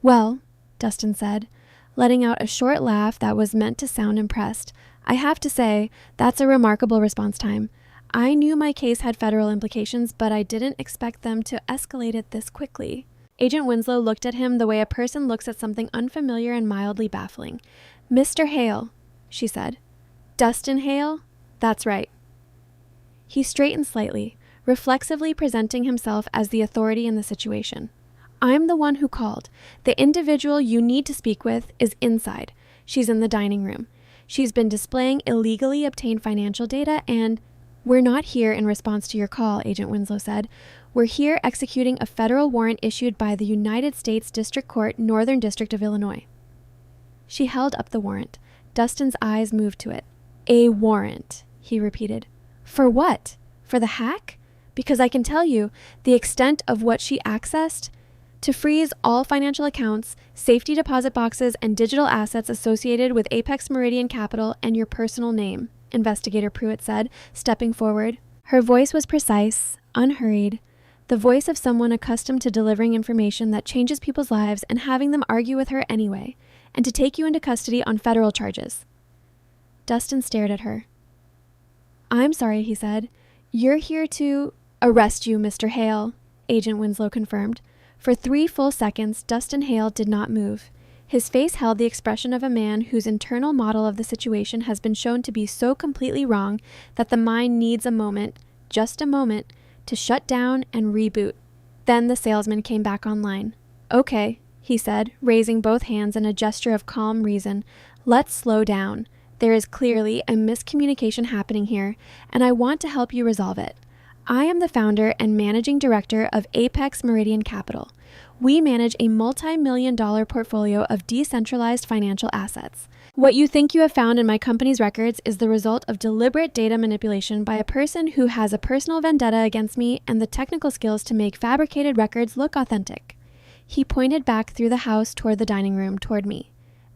"Well," Dustin said, letting out a short laugh that was meant to sound impressed, "I have to say, that's a remarkable response time. I knew my case had federal implications, but I didn't expect them to escalate it this quickly." Agent Winslow looked at him the way a person looks at something unfamiliar and mildly baffling. "Mr. Hale," she said. Dustin Hale? That's right. He straightened slightly, reflexively presenting himself as the authority in the situation. I'm the one who called. The individual you need to speak with is inside. She's in the dining room. She's been displaying illegally obtained financial data and... We're not here in response to your call, Agent Winslow said. We're here executing a federal warrant issued by the United States District Court, Northern District of Illinois. She held up the warrant. Dustin's eyes moved to it. A warrant, he repeated. For what? For the hack? Because I can tell you, the extent of what she accessed... To freeze all financial accounts, safety deposit boxes, and digital assets associated with Apex Meridian Capital and your personal name, Investigator Pruitt said, stepping forward. Her voice was precise, unhurried, the voice of someone accustomed to delivering information that changes people's lives and having them argue with her anyway, and to take you into custody on federal charges. Dustin stared at her. I'm sorry, he said. You're here to... Arrest you, Mr. Hale, Agent Winslow confirmed. For 3 full seconds, Dustin Hale did not move. His face held the expression of a man whose internal model of the situation has been shown to be so completely wrong that the mind needs a moment, just a moment, to shut down and reboot. Then the salesman came back online. Okay, he said, raising both hands in a gesture of calm reason. Let's slow down. There is clearly a miscommunication happening here, and I want to help you resolve it. I am the founder and managing director of Apex Meridian Capital. We manage a multi-million-dollar portfolio of decentralized financial assets. What you think you have found in my company's records is the result of deliberate data manipulation by a person who has a personal vendetta against me and the technical skills to make fabricated records look authentic. He pointed back through the house toward the dining room, toward me.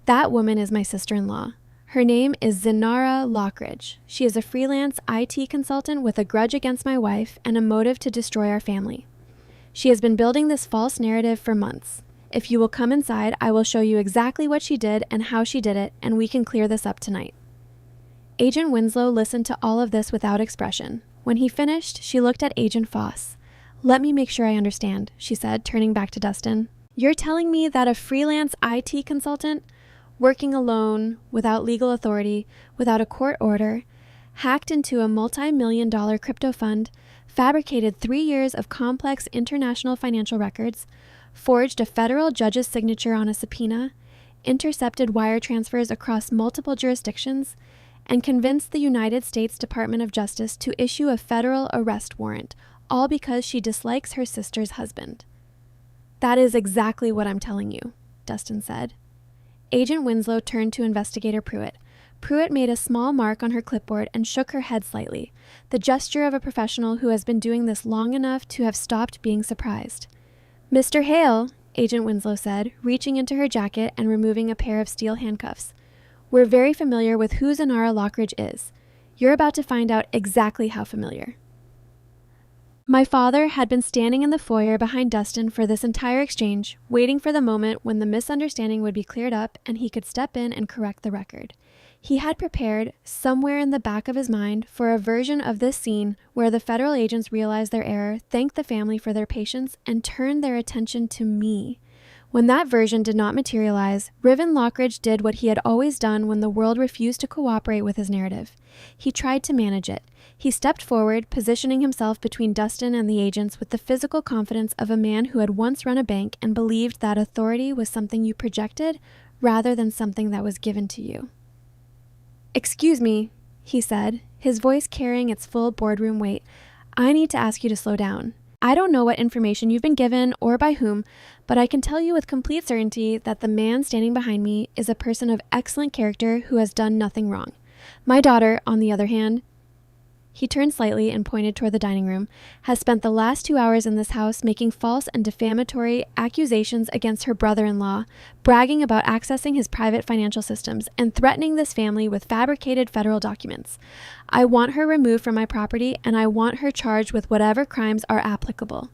That woman is my sister-in-law. Her name is Zinara Lockridge. She is a freelance IT consultant with a grudge against my wife and a motive to destroy our family. She has been building this false narrative for months. If you will come inside, I will show you exactly what she did and how she did it, and we can clear this up tonight. Agent Winslow listened to all of this without expression. When he finished, she looked at Agent Foss. Let me make sure I understand, she said, turning back to Dustin. You're telling me that a freelance IT consultant... working alone, without legal authority, without a court order, hacked into a multi-million-dollar crypto fund, fabricated 3 years of complex international financial records, forged a federal judge's signature on a subpoena, intercepted wire transfers across multiple jurisdictions, and convinced the United States Department of Justice to issue a federal arrest warrant, all because she dislikes her sister's husband. That is exactly what I'm telling you, Dustin said. Agent Winslow turned to Investigator Pruitt. Pruitt made a small mark on her clipboard and shook her head slightly, the gesture of a professional who has been doing this long enough to have stopped being surprised. Mr. Hale, Agent Winslow said, reaching into her jacket and removing a pair of steel handcuffs. We're very familiar with who Zinara Lockridge is. You're about to find out exactly how familiar. My father had been standing in the foyer behind Dustin for this entire exchange, waiting for the moment when the misunderstanding would be cleared up and he could step in and correct the record. He had prepared, somewhere in the back of his mind, for a version of this scene where the federal agents realized their error, thanked the family for their patience, and turned their attention to me. When that version did not materialize, Riven Lockridge did what he had always done when the world refused to cooperate with his narrative. He tried to manage it. He stepped forward, positioning himself between Dustin and the agents with the physical confidence of a man who had once run a bank and believed that authority was something you projected rather than something that was given to you. Excuse me, he said, his voice carrying its full boardroom weight. I need to ask you to slow down. I don't know what information you've been given or by whom, but I can tell you with complete certainty that the man standing behind me is a person of excellent character who has done nothing wrong. My daughter, on the other hand, he turned slightly and pointed toward the dining room, has spent the last 2 hours in this house making false and defamatory accusations against her brother-in-law, bragging about accessing his private financial systems, and threatening this family with fabricated federal documents. I want her removed from my property, and I want her charged with whatever crimes are applicable.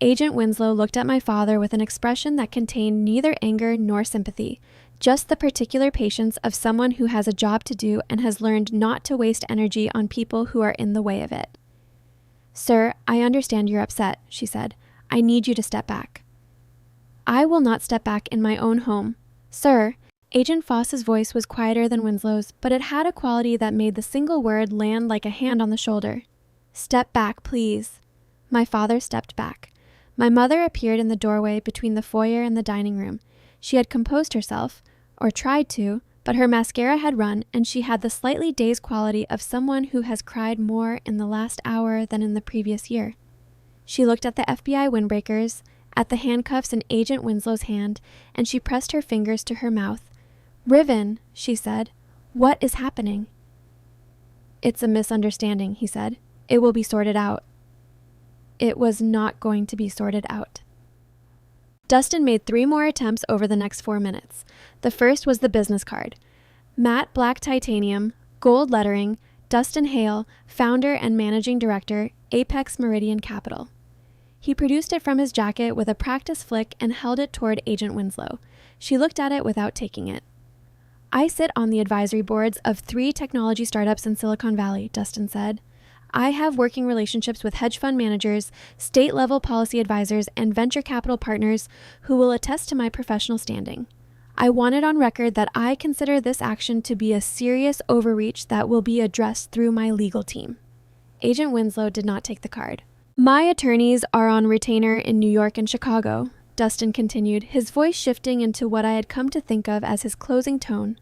Agent Winslow looked at my father with an expression that contained neither anger nor sympathy, just the particular patience of someone who has a job to do and has learned not to waste energy on people who are in the way of it. Sir, I understand you're upset, she said. I need you to step back. I will not step back in my own home. Sir, Agent Foss's voice was quieter than Winslow's, but it had a quality that made the single word land like a hand on the shoulder. "Step back, please." My father stepped back. My mother appeared in the doorway between the foyer and the dining room. She had composed herself, or tried to, but her mascara had run, and she had the slightly dazed quality of someone who has cried more in the last hour than in the previous year. She looked at the FBI windbreakers, at the handcuffs in Agent Winslow's hand, and she pressed her fingers to her mouth. "Riven," she said, "what is happening?" "It's a misunderstanding," he said. "It will be sorted out." It was not going to be sorted out. Dustin made 3 more attempts over the next 4 minutes. The first was the business card. Matte black titanium, gold lettering, Dustin Hale, founder and managing director, Apex Meridian Capital. He produced it from his jacket with a practice flick and held it toward Agent Winslow. She looked at it without taking it. "I sit on the advisory boards of 3 technology startups in Silicon Valley," Dustin said. "I have working relationships with hedge fund managers, state-level policy advisors, and venture capital partners who will attest to my professional standing. I want it on record that I consider this action to be a serious overreach that will be addressed through my legal team." Agent Winslow did not take the card. "My attorneys are on retainer in New York and Chicago," Dustin continued, his voice shifting into what I had come to think of as his closing tone,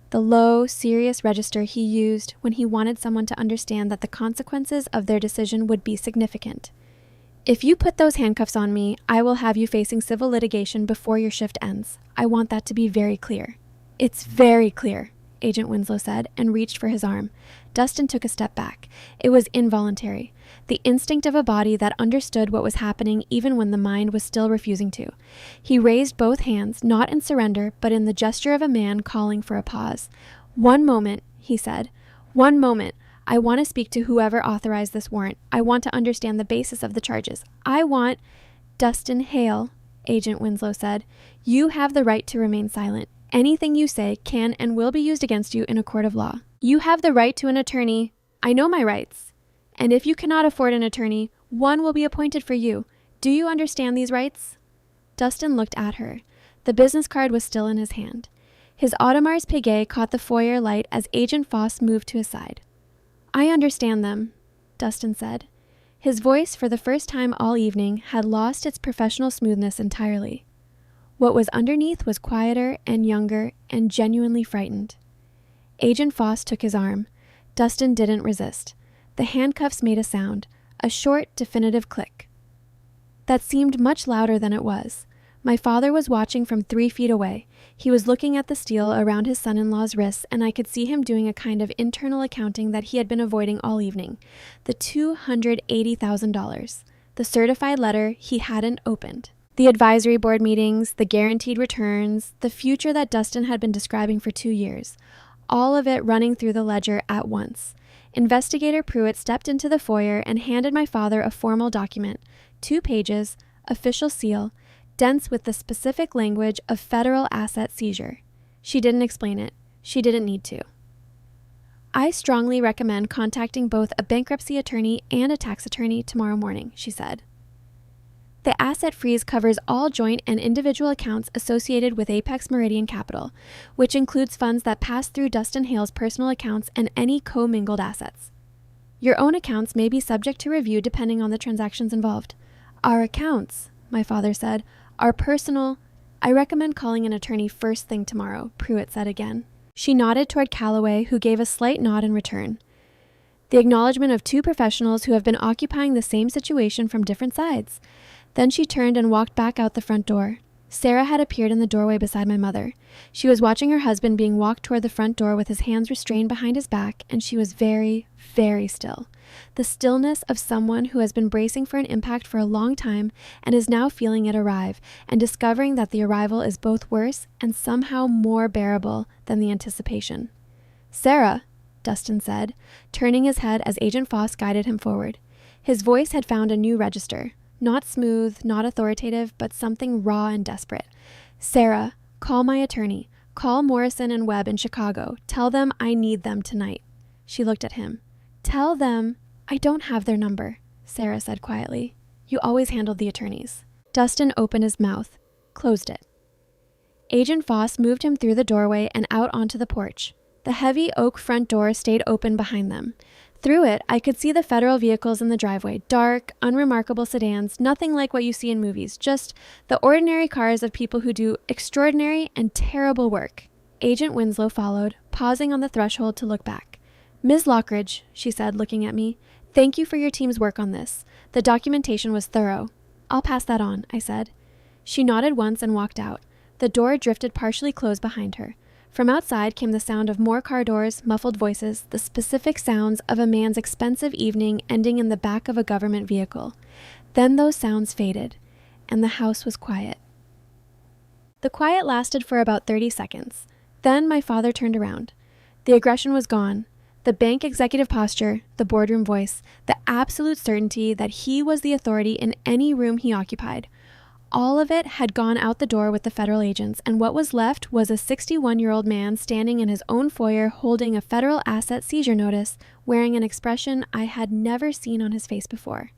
the low, serious register he used when he wanted someone to understand that the consequences of their decision would be significant. "If you put those handcuffs on me, I will have you facing civil litigation before your shift ends. I want that to be very clear." "It's very clear," Agent Winslow said, and reached for his arm. Dustin took a step back. It was involuntary, the instinct of a body that understood what was happening even when the mind was still refusing to. He raised both hands, not in surrender, but in the gesture of a man calling for a pause. "One moment," he said. "One moment. I want to speak to whoever authorized this warrant. I want to understand the basis of the charges. I want—" "Dustin Hale," Agent Winslow said, "you have the right to remain silent. Anything you say can and will be used against you in a court of law. You have the right to an attorney. I know my rights. And if you cannot afford an attorney, one will be appointed for you. Do you understand these rights?" Dustin looked at her. The business card was still in his hand. His Audemars Piguet caught the foyer light as Agent Foss moved to his side. "I understand them," Dustin said. His voice, for the first time all evening, had lost its professional smoothness entirely. What was underneath was quieter and younger and genuinely frightened. Agent Foss took his arm. Dustin didn't resist. The handcuffs made a sound, a short, definitive click. That seemed much louder than it was. My father was watching from 3 feet away. He was looking at the steel around his son-in-law's wrists, and I could see him doing a kind of internal accounting that he had been avoiding all evening. The $280,000. The certified letter he hadn't opened. The advisory board meetings, the guaranteed returns, the future that Dustin had been describing for 2 years. All of it running through the ledger at once. Investigator Pruitt stepped into the foyer and handed my father a formal document, 2 pages, official seal, dense with the specific language of federal asset seizure. She didn't explain it. She didn't need to. "I strongly recommend contacting both a bankruptcy attorney and a tax attorney tomorrow morning," she said. "The asset freeze covers all joint and individual accounts associated with Apex Meridian Capital, which includes funds that pass through Dustin Hale's personal accounts and any commingled assets. Your own accounts may be subject to review depending on the transactions involved." "Our accounts," my father said, "are personal—" "I recommend calling an attorney first thing tomorrow," Pruitt said again. She nodded toward Calloway, who gave a slight nod in return. The acknowledgement of 2 professionals who have been occupying the same situation from different sides. Then she turned and walked back out the front door. Sarah had appeared in the doorway beside my mother. She was watching her husband being walked toward the front door with his hands restrained behind his back, and she was very, very still. The stillness of someone who has been bracing for an impact for a long time and is now feeling it arrive, and discovering that the arrival is both worse and somehow more bearable than the anticipation. "Sarah," Dustin said, turning his head as Agent Foss guided him forward. His voice had found a new register. Not smooth, not authoritative, but something raw and desperate. "Sarah, call my attorney. Call Morrison and Webb in Chicago. Tell them I need them tonight." She looked at him. "Tell them—" "I don't have their number," Sarah said quietly. "You always handled the attorneys." Dustin opened his mouth, closed it. Agent Foss moved him through the doorway and out onto the porch. The heavy oak front door stayed open behind them. Through it, I could see the federal vehicles in the driveway, dark, unremarkable sedans, nothing like what you see in movies, just the ordinary cars of people who do extraordinary and terrible work. Agent Winslow followed, pausing on the threshold to look back. "Ms. Lockridge," she said, looking at me, "thank you for your team's work on this. The documentation was thorough." "I'll pass that on," I said. She nodded once and walked out. The door drifted partially closed behind her. From outside came the sound of more car doors, muffled voices, the specific sounds of a man's expensive evening ending in the back of a government vehicle. Then those sounds faded, and the house was quiet. The quiet lasted for about 30 seconds. Then my father turned around. The aggression was gone. The bank executive posture, the boardroom voice, the absolute certainty that he was the authority in any room he occupied. All of it had gone out the door with the federal agents, and what was left was a 61-year-old man standing in his own foyer holding a federal asset seizure notice, wearing an expression I had never seen on his face before.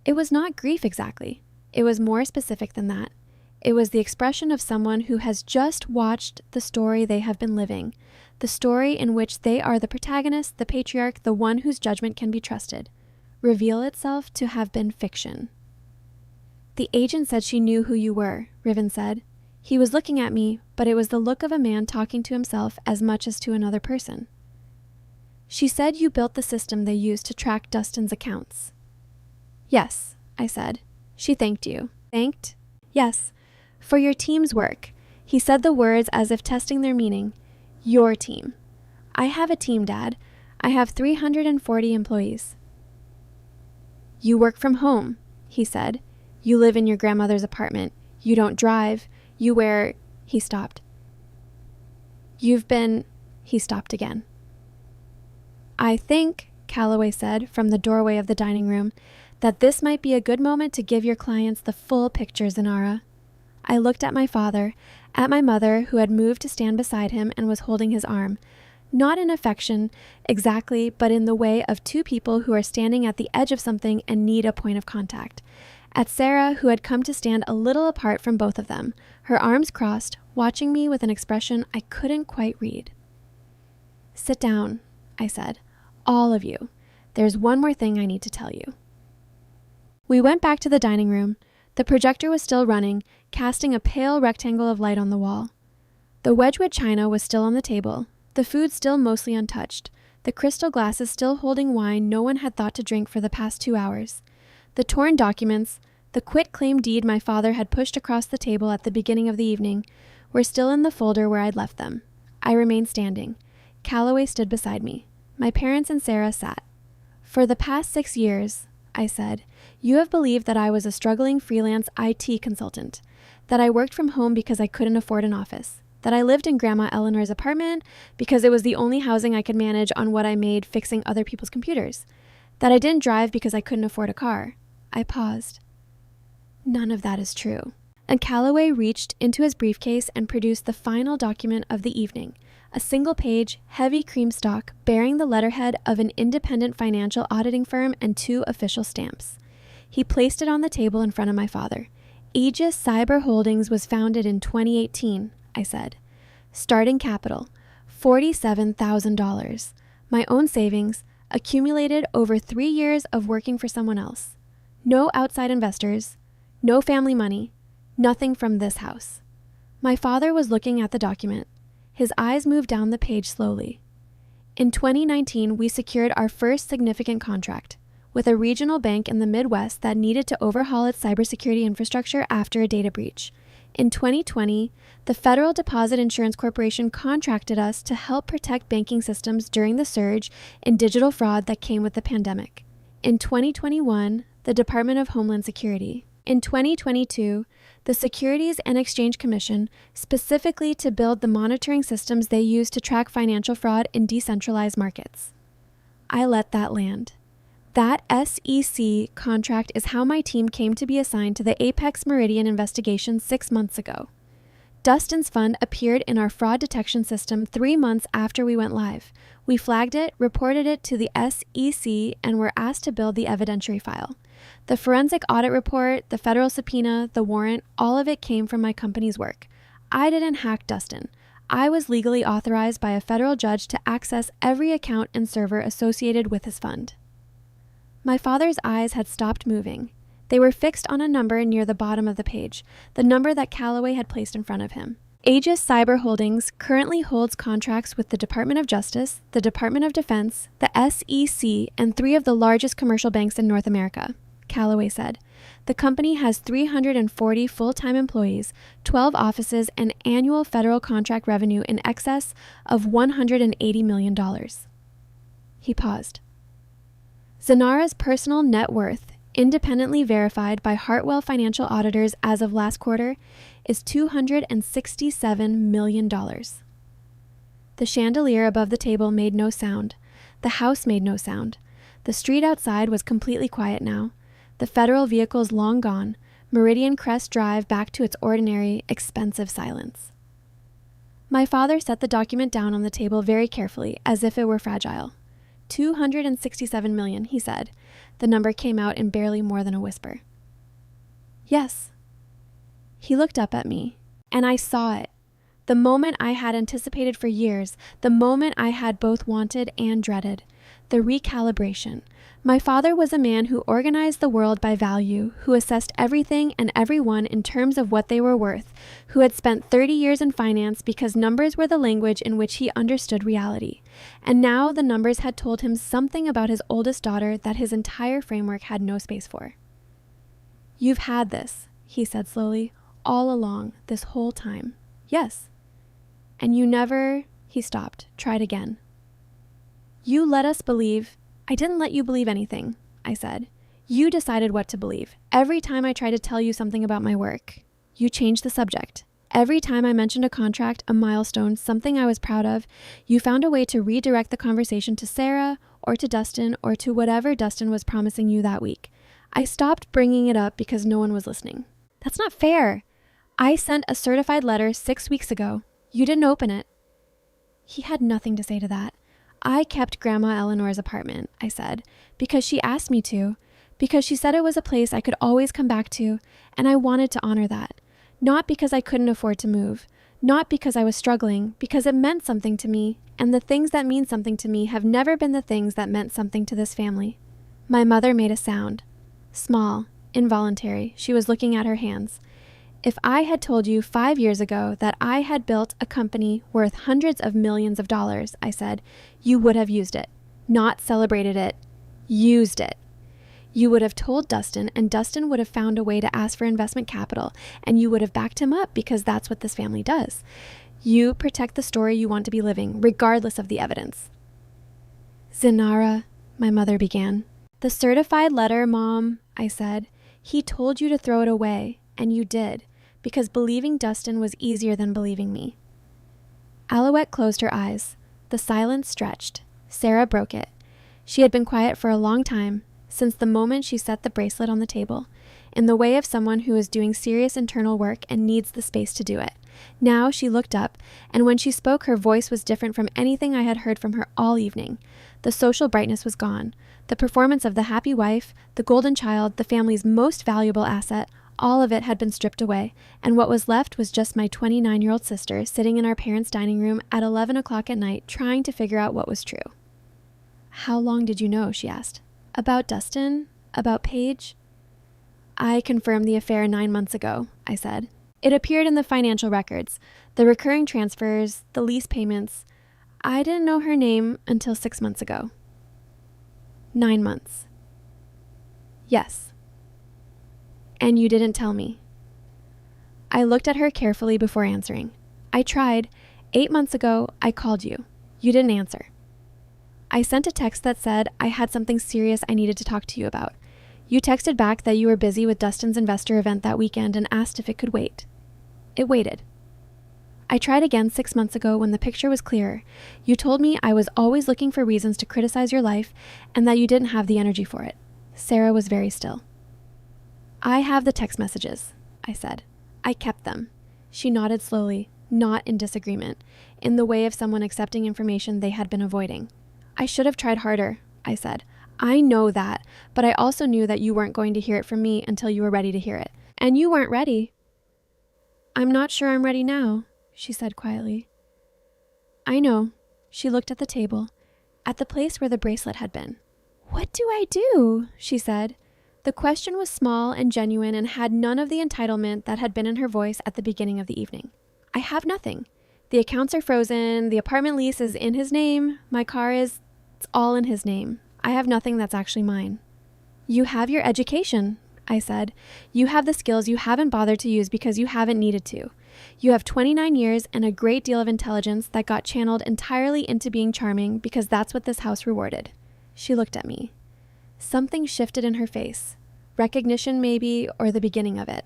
It was not grief exactly. It was more specific than that. It was the expression of someone who has just watched the story they have been living, the story in which they are the protagonist, the patriarch, the one whose judgment can be trusted, reveal itself to have been fiction. "The agent said she knew who you were," Riven said. He was looking at me, but it was the look of a man talking to himself as much as to another person. "She said you built the system they used to track Dustin's accounts." "Yes," I said. "She thanked you." "Thanked?" "Yes. For your team's work." He said the words as if testing their meaning. "Your team." "I have a team, Dad. I have 340 employees." "You work from home," he said. "You live in your grandmother's apartment. You don't drive. You wear—" He stopped. "You've been—" He stopped again. "I think," Calloway said from the doorway of the dining room, "that this might be a good moment to give your clients the full picture, Zanara." I looked at my father, at my mother, who had moved to stand beside him and was holding his arm. Not in affection, exactly, but in the way of two people who are standing at the edge of something and need a point of contact. At Sarah, who had come to stand a little apart from both of them, her arms crossed, watching me with an expression I couldn't quite read. "Sit down," I said. "All of you. There's one more thing I need to tell you." We went back to the dining room. The projector was still running, casting a pale rectangle of light on the wall. The Wedgwood china was still on the table, the food still mostly untouched, the crystal glasses still holding wine no one had thought to drink for the past 2 hours. The torn documents, the quit-claim deed my father had pushed across the table at the beginning of the evening, were still in the folder where I'd left them. I remained standing. Calloway stood beside me. My parents and Sarah sat. "For the past 6 years," I said, "you have believed that I was a struggling freelance IT consultant, that I worked from home because I couldn't afford an office, that I lived in Grandma Eleanor's apartment because it was the only housing I could manage on what I made fixing other people's computers, that I didn't drive because I couldn't afford a car." I paused. "None of that is true." And Calloway reached into his briefcase and produced the final document of the evening, a single-page, heavy cream stock bearing the letterhead of an independent financial auditing firm and 2 official stamps. He placed it on the table in front of my father. "Aegis Cyber Holdings was founded in 2018, I said. "Starting capital, $47,000. My own savings, accumulated over 3 years of working for someone else. No outside investors, no family money, nothing from this house." My father was looking at the document. His eyes moved down the page slowly. "In 2019, we secured our first significant contract with a regional bank in the Midwest that needed to overhaul its cybersecurity infrastructure after a data breach. In 2020, the Federal Deposit Insurance Corporation contracted us to help protect banking systems during the surge in digital fraud that came with the pandemic. In 2021, the Department of Homeland Security. In 2022, the Securities and Exchange Commission, specifically to build the monitoring systems they use to track financial fraud in decentralized markets." I let that land. That SEC contract is how my team came to be assigned to the Apex Meridian investigation 6 months ago. Dustin's fund appeared in our fraud detection system 3 months after we went live. We flagged it, reported it to the SEC, and were asked to build the evidentiary file. The forensic audit report, the federal subpoena, the warrant, all of it came from my company's work. I didn't hack Dustin. I was legally authorized by a federal judge to access every account and server associated with his fund. My father's eyes had stopped moving. They were fixed on a number near the bottom of the page, the number that Calloway had placed in front of him. Aegis Cyber Holdings currently holds contracts with the Department of Justice, the Department of Defense, the SEC, and 3 of the largest commercial banks in North America, Calloway said. The company has 340 full-time employees, 12 offices, and annual federal contract revenue in excess of $180 million. He paused. Zanara's personal net worth, independently verified by Hartwell Financial Auditors as of last quarter, is $267 million. The chandelier above the table made no sound. The house made no sound. The street outside was completely quiet now. The federal vehicles long gone, Meridian Crest Drive back to its ordinary, expensive silence. My father set the document down on the table very carefully, as if it were fragile. $267 million, he said. The number came out in barely more than a whisper. Yes. He looked up at me, and I saw it. The moment I had anticipated for years, the moment I had both wanted and dreaded. The recalibration. My father was a man who organized the world by value, who assessed everything and everyone in terms of what they were worth, who had spent 30 years in finance because numbers were the language in which he understood reality. And now the numbers had told him something about his oldest daughter that his entire framework had no space for. You've had this, he said slowly, all along, this whole time. Yes. And you never... He stopped, tried again. You let us believe... I didn't let you believe anything, I said. You decided what to believe. Every time I tried to tell you something about my work, you changed the subject. Every time I mentioned a contract, a milestone, something I was proud of, you found a way to redirect the conversation to Sarah or to Dustin or to whatever Dustin was promising you that week. I stopped bringing it up because no one was listening. That's not fair. I sent a certified letter 6 weeks ago. You didn't open it. He had nothing to say to that. I kept Grandma Eleanor's apartment, I said, because she asked me to, because she said it was a place I could always come back to, and I wanted to honor that. Not because I couldn't afford to move, not because I was struggling, because it meant something to me, and the things that mean something to me have never been the things that meant something to this family. My mother made a sound. Small, involuntary. She was looking at her hands. If I had told you 5 years ago that I had built a company worth hundreds of millions of dollars, I said, you would have used it. Not celebrated it. Used it. You would have told Dustin, and Dustin would have found a way to ask for investment capital, and you would have backed him up because that's what this family does. You protect the story you want to be living, regardless of the evidence. Zanara, my mother began. The certified letter, Mom, I said. He told you to throw it away, and you did, because believing Dustin was easier than believing me. Alouette closed her eyes. The silence stretched. Sarah broke it. She had been quiet for a long time, since the moment she set the bracelet on the table, in the way of someone who is doing serious internal work and needs the space to do it. Now she looked up, and when she spoke, her voice was different from anything I had heard from her all evening. The social brightness was gone. The performance of the happy wife, the golden child, the family's most valuable asset, all of it had been stripped away, and what was left was just my 29-year-old sister sitting in our parents' dining room at 11 o'clock at night trying to figure out what was true. How long did you know? She asked. About Dustin? About Paige? I confirmed the affair 9 months ago, I said. It appeared in the financial records, the recurring transfers, the lease payments. I didn't know her name until 6 months ago. 9 months. Yes. And you didn't tell me. I looked at her carefully before answering. I tried. 8 months ago, I called you. You didn't answer. I sent a text that said I had something serious I needed to talk to you about. You texted back that you were busy with Dustin's investor event that weekend and asked if it could wait. It waited. I tried again 6 months ago when the picture was clearer. You told me I was always looking for reasons to criticize your life and that you didn't have the energy for it. Sarah was very still. I have the text messages, I said. I kept them. She nodded slowly, not in disagreement, in the way of someone accepting information they had been avoiding. I should have tried harder, I said. I know that, but I also knew that you weren't going to hear it from me until you were ready to hear it. And you weren't ready. I'm not sure I'm ready now, she said quietly. I know. She looked at the table, at the place where the bracelet had been. What do I do? She said. The question was small and genuine and had none of the entitlement that had been in her voice at the beginning of the evening. I have nothing. The accounts are frozen. The apartment lease is in his name. My car is... It's all in his name. I have nothing that's actually mine. You have your education, I said. You have the skills you haven't bothered to use because you haven't needed to. You have 29 years and a great deal of intelligence that got channeled entirely into being charming because that's what this house rewarded. She looked at me. Something shifted in her face. Recognition maybe, or the beginning of it.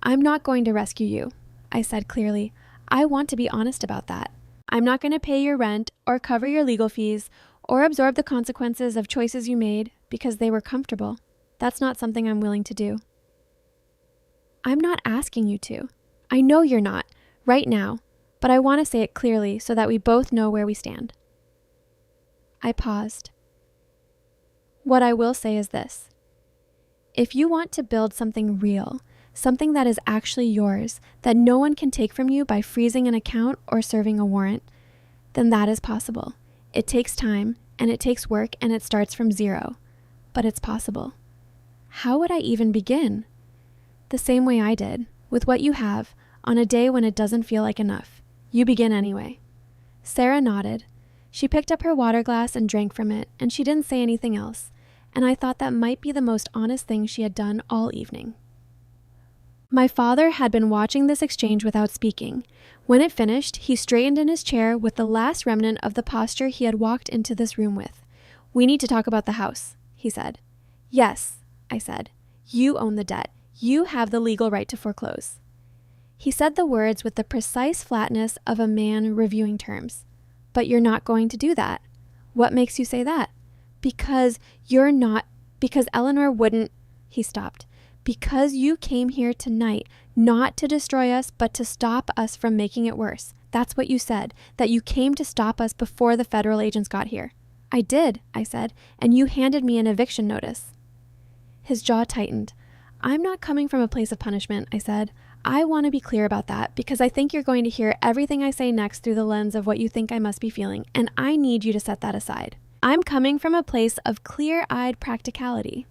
I'm not going to rescue you, I said clearly. I want to be honest about that. I'm not going to pay your rent or cover your legal fees or absorb the consequences of choices you made because they were comfortable. That's not something I'm willing to do. I'm not asking you to. I know you're not, right now, but I want to say it clearly so that we both know where we stand. I paused. What I will say is this. If you want to build something real, something that is actually yours, that no one can take from you by freezing an account or serving a warrant, then that is possible. It takes time, and it takes work, and it starts from zero. But it's possible. How would I even begin? The same way I did, with what you have, on a day when it doesn't feel like enough. You begin anyway. Sarah nodded. She picked up her water glass and drank from it, and she didn't say anything else, and I thought that might be the most honest thing she had done all evening. My father had been watching this exchange without speaking. When it finished, he straightened in his chair with the last remnant of the posture he had walked into this room with. We need to talk about the house, he said. Yes, I said. You own the debt. You have the legal right to foreclose. He said the words with the precise flatness of a man reviewing terms. But you're not going to do that. What makes you say that? Because Eleanor wouldn't... He stopped. Because you came here tonight, not to destroy us, but to stop us from making it worse. That's what you said, that you came to stop us before the federal agents got here. I did, I said, and you handed me an eviction notice. His jaw tightened. I'm not coming from a place of punishment, I said. I want to be clear about that because I think you're going to hear everything I say next through the lens of what you think I must be feeling, and I need you to set that aside. I'm coming from a place of clear-eyed practicality.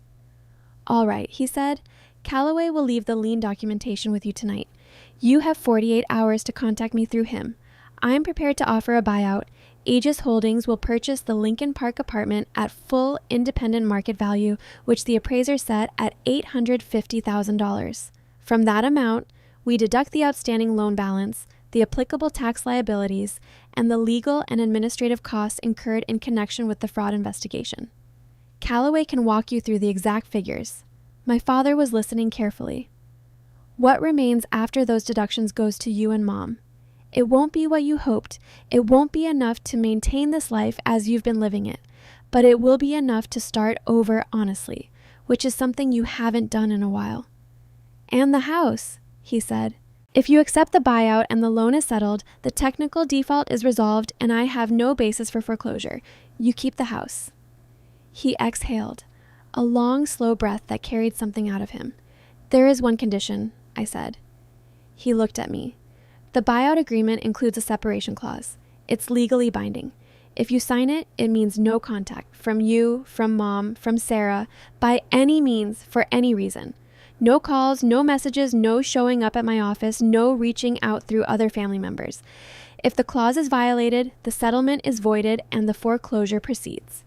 All right, he said. Callaway will leave the lien documentation with you tonight. You have 48 hours to contact me through him. I am prepared to offer a buyout. Aegis Holdings will purchase the Lincoln Park apartment at full independent market value, which the appraiser set at $850,000. From that amount, we deduct the outstanding loan balance, the applicable tax liabilities, and the legal and administrative costs incurred in connection with the fraud investigation. Callaway can walk you through the exact figures. My father was listening carefully. What remains after those deductions goes to you and Mom. It won't be what you hoped. It won't be enough to maintain this life as you've been living it, but it will be enough to start over honestly, which is something you haven't done in a while. And the house, he said. If you accept the buyout and the loan is settled, the technical default is resolved and I have no basis for foreclosure. You keep the house. He exhaled, a long, slow breath that carried something out of him. There is one condition, I said. He looked at me. The buyout agreement includes a separation clause. It's legally binding. If you sign it, it means no contact from you, from Mom, from Sarah, by any means, for any reason. No calls, no messages, no showing up at my office, no reaching out through other family members. If the clause is violated, the settlement is voided and the foreclosure proceeds.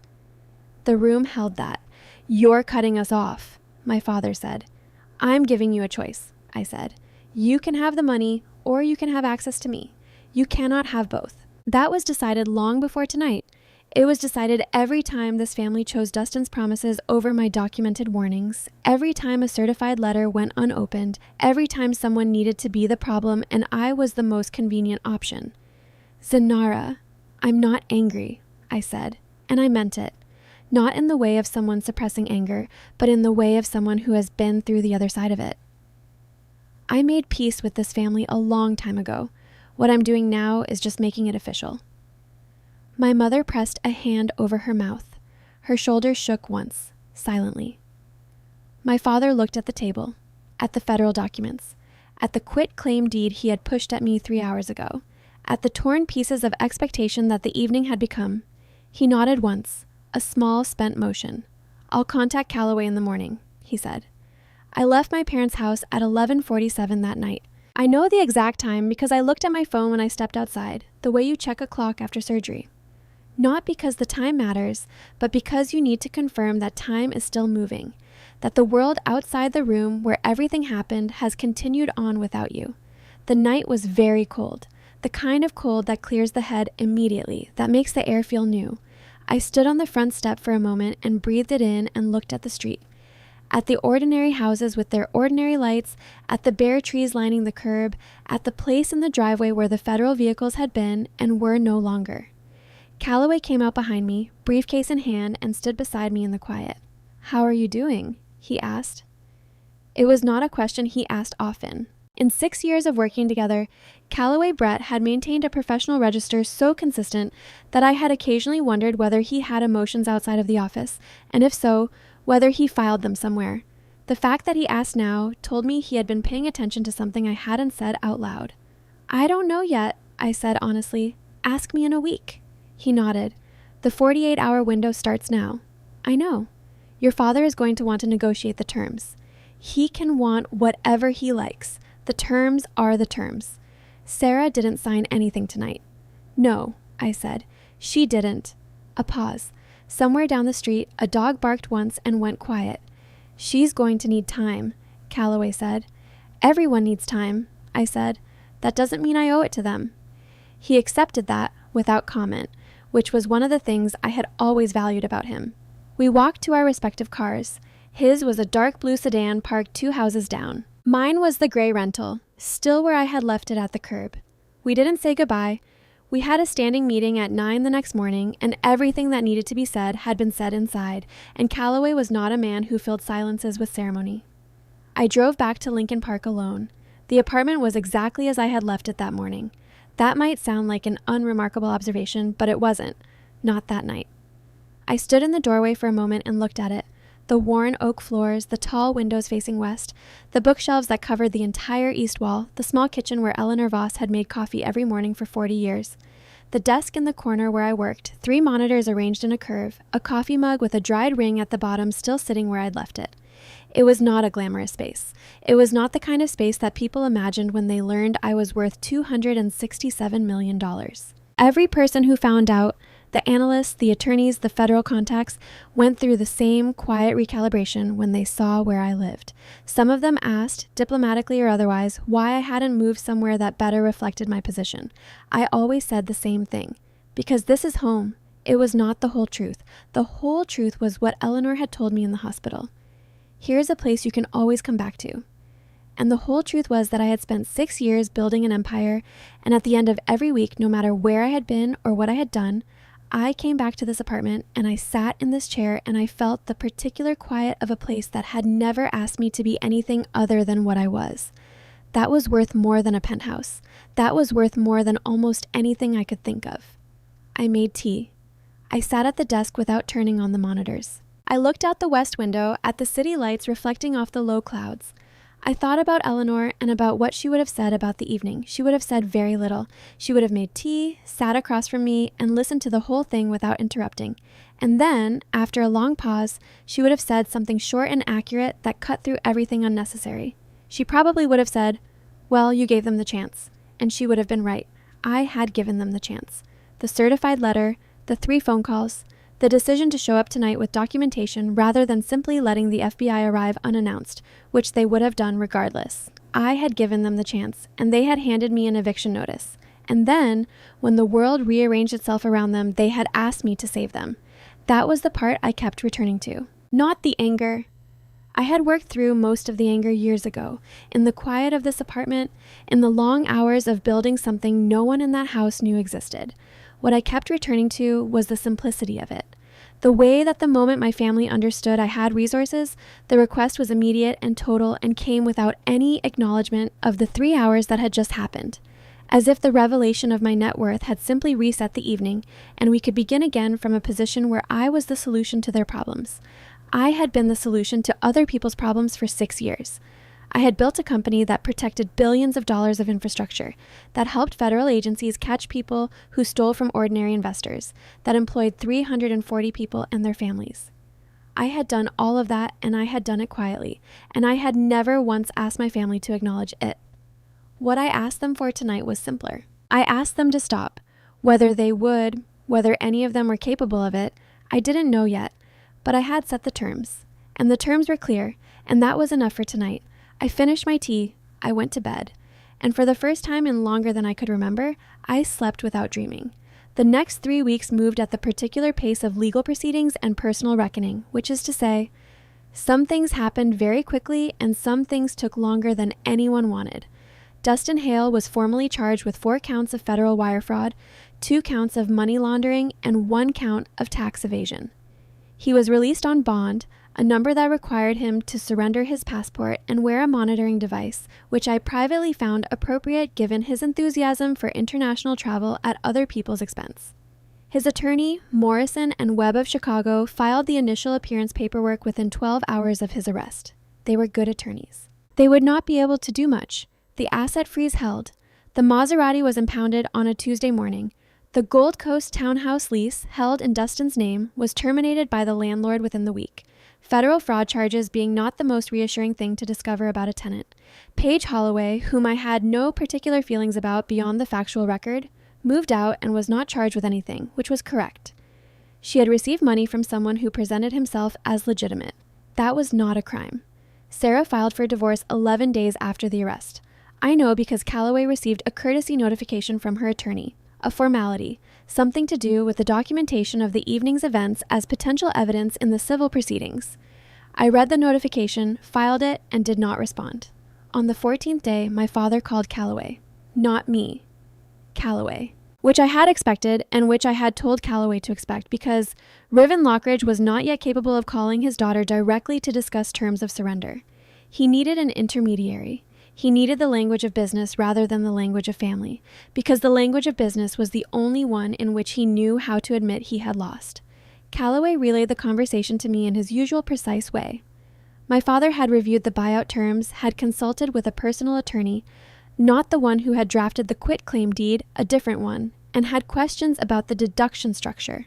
The room held that. You're cutting us off, my father said. I'm giving you a choice, I said. You can have the money or you can have access to me. You cannot have both. That was decided long before tonight. It was decided every time this family chose Dustin's promises over my documented warnings, every time a certified letter went unopened, every time someone needed to be the problem and I was the most convenient option. Zenara, I'm not angry, I said, and I meant it. Not in the way of someone suppressing anger, but in the way of someone who has been through the other side of it. I made peace with this family a long time ago. What I'm doing now is just making it official. My mother pressed a hand over her mouth. Her shoulders shook once, silently. My father looked at the table, at the federal documents, at the quit-claim deed he had pushed at me 3 hours ago, at the torn pieces of expectation that the evening had become. He nodded once, a small, spent motion. "I'll contact Calloway in the morning," he said. I left my parents' house at 11:47 that night. I know the exact time because I looked at my phone when I stepped outside, the way you check a clock after surgery. Not because the time matters, but because you need to confirm that time is still moving, that the world outside the room where everything happened has continued on without you. The night was very cold, the kind of cold that clears the head immediately, that makes the air feel new. I stood on the front step for a moment and breathed it in and looked at the street. At the ordinary houses with their ordinary lights, at the bare trees lining the curb, at the place in the driveway where the federal vehicles had been and were no longer. Calloway came out behind me, briefcase in hand, and stood beside me in the quiet. "How are you doing?" he asked. It was not a question he asked often. In 6 years of working together, Calloway Brett had maintained a professional register so consistent that I had occasionally wondered whether he had emotions outside of the office, and if so, whether he filed them somewhere. The fact that he asked now told me he had been paying attention to something I hadn't said out loud. "I don't know yet," I said honestly. "Ask me in a week." He nodded. "The 48-hour window starts now." "I know. Your father is going to want to negotiate the terms. He can want whatever he likes. The terms are the terms. Sarah didn't sign anything tonight." "No," I said. "She didn't." A pause. Somewhere down the street, a dog barked once and went quiet. "She's going to need time," Calloway said. "Everyone needs time," I said. "That doesn't mean I owe it to them." He accepted that without comment, which was one of the things I had always valued about him. We walked to our respective cars. His was a dark blue sedan parked 2 houses down. Mine was the gray rental, still where I had left it at the curb. We didn't say goodbye. We had a standing meeting at 9 the next morning, and everything that needed to be said had been said inside, and Calloway was not a man who filled silences with ceremony. I drove back to Lincoln Park alone. The apartment was exactly as I had left it that morning. That might sound like an unremarkable observation, but it wasn't. Not that night. I stood in the doorway for a moment and looked at it. The worn oak floors, the tall windows facing west, the bookshelves that covered the entire east wall, the small kitchen where Eleanor Voss had made coffee every morning for 40 years. The desk in the corner where I worked, 3 monitors arranged in a curve, a coffee mug with a dried ring at the bottom still sitting where I'd left it. It was not a glamorous space. It was not the kind of space that people imagined when they learned I was worth $267 million. Every person who found out, the analysts, the attorneys, the federal contacts, went through the same quiet recalibration when they saw where I lived. Some of them asked, diplomatically or otherwise, why I hadn't moved somewhere that better reflected my position. I always said the same thing. Because this is home. It was not the whole truth. The whole truth was what Eleanor had told me in the hospital. Here's a place you can always come back to. And the whole truth was that I had spent 6 years building an empire, and at the end of every week, no matter where I had been or what I had done, I came back to this apartment and I sat in this chair and I felt the particular quiet of a place that had never asked me to be anything other than what I was. That was worth more than a penthouse. That was worth more than almost anything I could think of. I made tea. I sat at the desk without turning on the monitors. I looked out the west window at the city lights reflecting off the low clouds. I thought about Eleanor and about what she would have said about the evening. She would have said very little. She would have made tea, sat across from me, and listened to the whole thing without interrupting. And then, after a long pause, she would have said something short and accurate that cut through everything unnecessary. She probably would have said, "Well, you gave them the chance." And she would have been right. I had given them the chance. The certified letter, the 3 phone calls, the decision to show up tonight with documentation rather than simply letting the FBI arrive unannounced, which they would have done regardless. I had given them the chance, and they had handed me an eviction notice. And then, when the world rearranged itself around them, they had asked me to save them. That was the part I kept returning to. Not the anger. I had worked through most of the anger years ago, in the quiet of this apartment, in the long hours of building something no one in that house knew existed. What I kept returning to was the simplicity of it. The way that the moment my family understood I had resources, the request was immediate and total and came without any acknowledgement of the 3 hours that had just happened. As if the revelation of my net worth had simply reset the evening, and we could begin again from a position where I was the solution to their problems. I had been the solution to other people's problems for 6 years. I had built a company that protected billions of dollars of infrastructure, that helped federal agencies catch people who stole from ordinary investors, that employed 340 people and their families. I had done all of that, and I had done it quietly, and I had never once asked my family to acknowledge it. What I asked them for tonight was simpler. I asked them to stop. Whether they would, whether any of them were capable of it, I didn't know yet, but I had set the terms. And the terms were clear, and that was enough for tonight. I finished my tea, I went to bed, and for the first time in longer than I could remember, I slept without dreaming. The next 3 weeks moved at the particular pace of legal proceedings and personal reckoning, which is to say, some things happened very quickly and some things took longer than anyone wanted. Dustin Hale was formally charged with 4 counts of federal wire fraud, 2 counts of money laundering, and 1 count of tax evasion. He was released on bond, a number that required him to surrender his passport and wear a monitoring device, which I privately found appropriate given his enthusiasm for international travel at other people's expense. His attorney, Morrison and Webb of Chicago, filed the initial appearance paperwork within 12 hours of his arrest. They were good attorneys. They would not be able to do much. The asset freeze held. The Maserati was impounded on a Tuesday morning. The Gold Coast townhouse lease, held in Dustin's name, was terminated by the landlord within the week. Federal fraud charges being not the most reassuring thing to discover about a tenant. Paige Holloway, whom I had no particular feelings about beyond the factual record, moved out and was not charged with anything, which was correct. She had received money from someone who presented himself as legitimate. That was not a crime. Sarah filed for divorce 11 days after the arrest. I know because Calloway received a courtesy notification from her attorney, a formality, something to do with the documentation of the evening's events as potential evidence in the civil proceedings. I read the notification, filed it, and did not respond. On the 14th day, my father called Calloway. Not me. Calloway. Which I had expected, and which I had told Calloway to expect, because Riven Lockridge was not yet capable of calling his daughter directly to discuss terms of surrender. He needed an intermediary. He needed the language of business rather than the language of family, because the language of business was the only one in which he knew how to admit he had lost. Calloway relayed the conversation to me in his usual precise way. My father had reviewed the buyout terms, had consulted with a personal attorney, not the one who had drafted the quitclaim deed, a different one, and had questions about the deduction structure.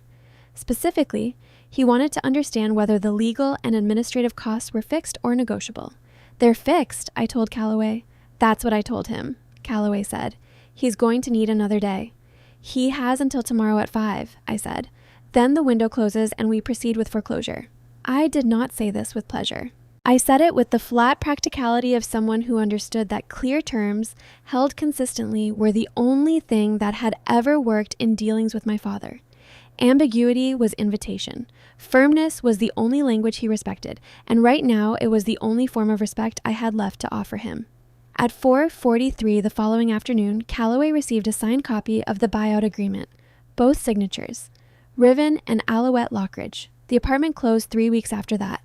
Specifically, he wanted to understand whether the legal and administrative costs were fixed or negotiable. They're fixed, I told Calloway. That's what I told him, Calloway said. He's going to need another day. He has until tomorrow at 5, I said. Then the window closes and we proceed with foreclosure. I did not say this with pleasure. I said it with the flat practicality of someone who understood that clear terms, held consistently, were the only thing that had ever worked in dealings with my father. Ambiguity was invitation. Firmness was the only language he respected, and right now it was the only form of respect I had left to offer him. At 4:43 the following afternoon, Calloway received a signed copy of the buyout agreement, both signatures, Riven and Alouette Lockridge. The apartment closed 3 weeks after that.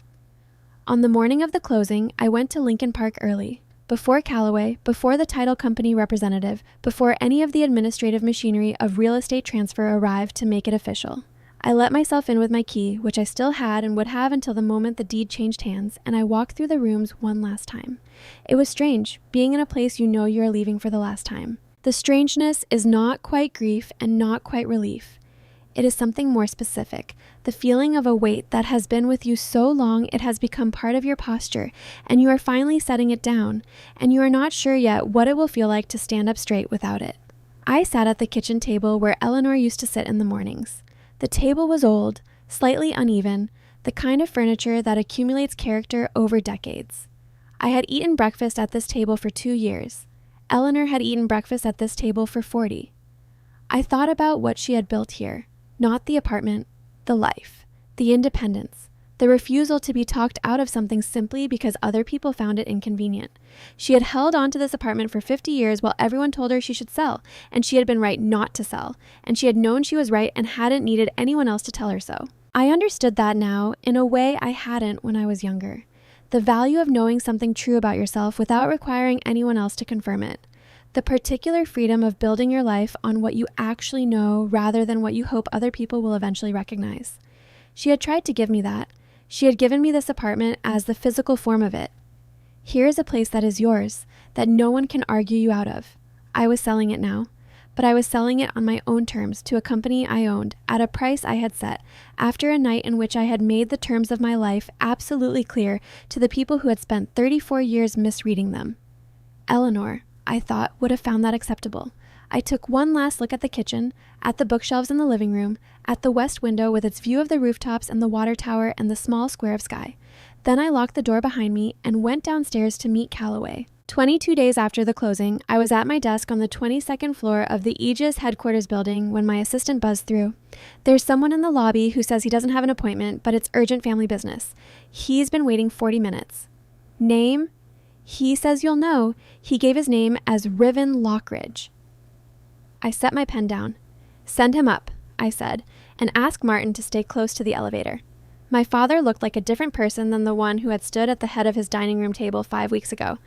On the morning of the closing, I went to Lincoln Park early. Before Calloway, before the title company representative, before any of the administrative machinery of real estate transfer arrived to make it official. I let myself in with my key, which I still had and would have until the moment the deed changed hands, and I walked through the rooms one last time. It was strange, being in a place you know you are leaving for the last time. The strangeness is not quite grief and not quite relief. It is something more specific, the feeling of a weight that has been with you so long it has become part of your posture, and you are finally setting it down, and you are not sure yet what it will feel like to stand up straight without it. I sat at the kitchen table where Eleanor used to sit in the mornings. The table was old, slightly uneven, the kind of furniture that accumulates character over decades. I had eaten breakfast at this table for 2 years. Eleanor had eaten breakfast at this table for 40. I thought about what she had built here. Not the apartment, the life, the independence, the refusal to be talked out of something simply because other people found it inconvenient. She had held on to this apartment for 50 years while everyone told her she should sell, and she had been right not to sell, and she had known she was right and hadn't needed anyone else to tell her so. I understood that now in a way I hadn't when I was younger. The value of knowing something true about yourself without requiring anyone else to confirm it. The particular freedom of building your life on what you actually know rather than what you hope other people will eventually recognize. She had tried to give me that. She had given me this apartment as the physical form of it. Here is a place that is yours, that no one can argue you out of. I was selling it now, but I was selling it on my own terms to a company I owned at a price I had set after a night in which I had made the terms of my life absolutely clear to the people who had spent 34 years misreading them. Eleanor, I thought, would have found that acceptable. I took one last look at the kitchen, at the bookshelves in the living room, at the west window with its view of the rooftops and the water tower and the small square of sky. Then I locked the door behind me and went downstairs to meet Callaway. 22 days after the closing, I was at my desk on the 22nd floor of the Aegis headquarters building when my assistant buzzed through. There's someone in the lobby who says he doesn't have an appointment, but it's urgent family business. He's been waiting 40 minutes. Name? He says you'll know. He gave his name as Riven Lockridge. I set my pen down. Send him up, I said, and ask Martin to stay close to the elevator. My father looked like a different person than the one who had stood at the head of his dining room table 5 weeks ago.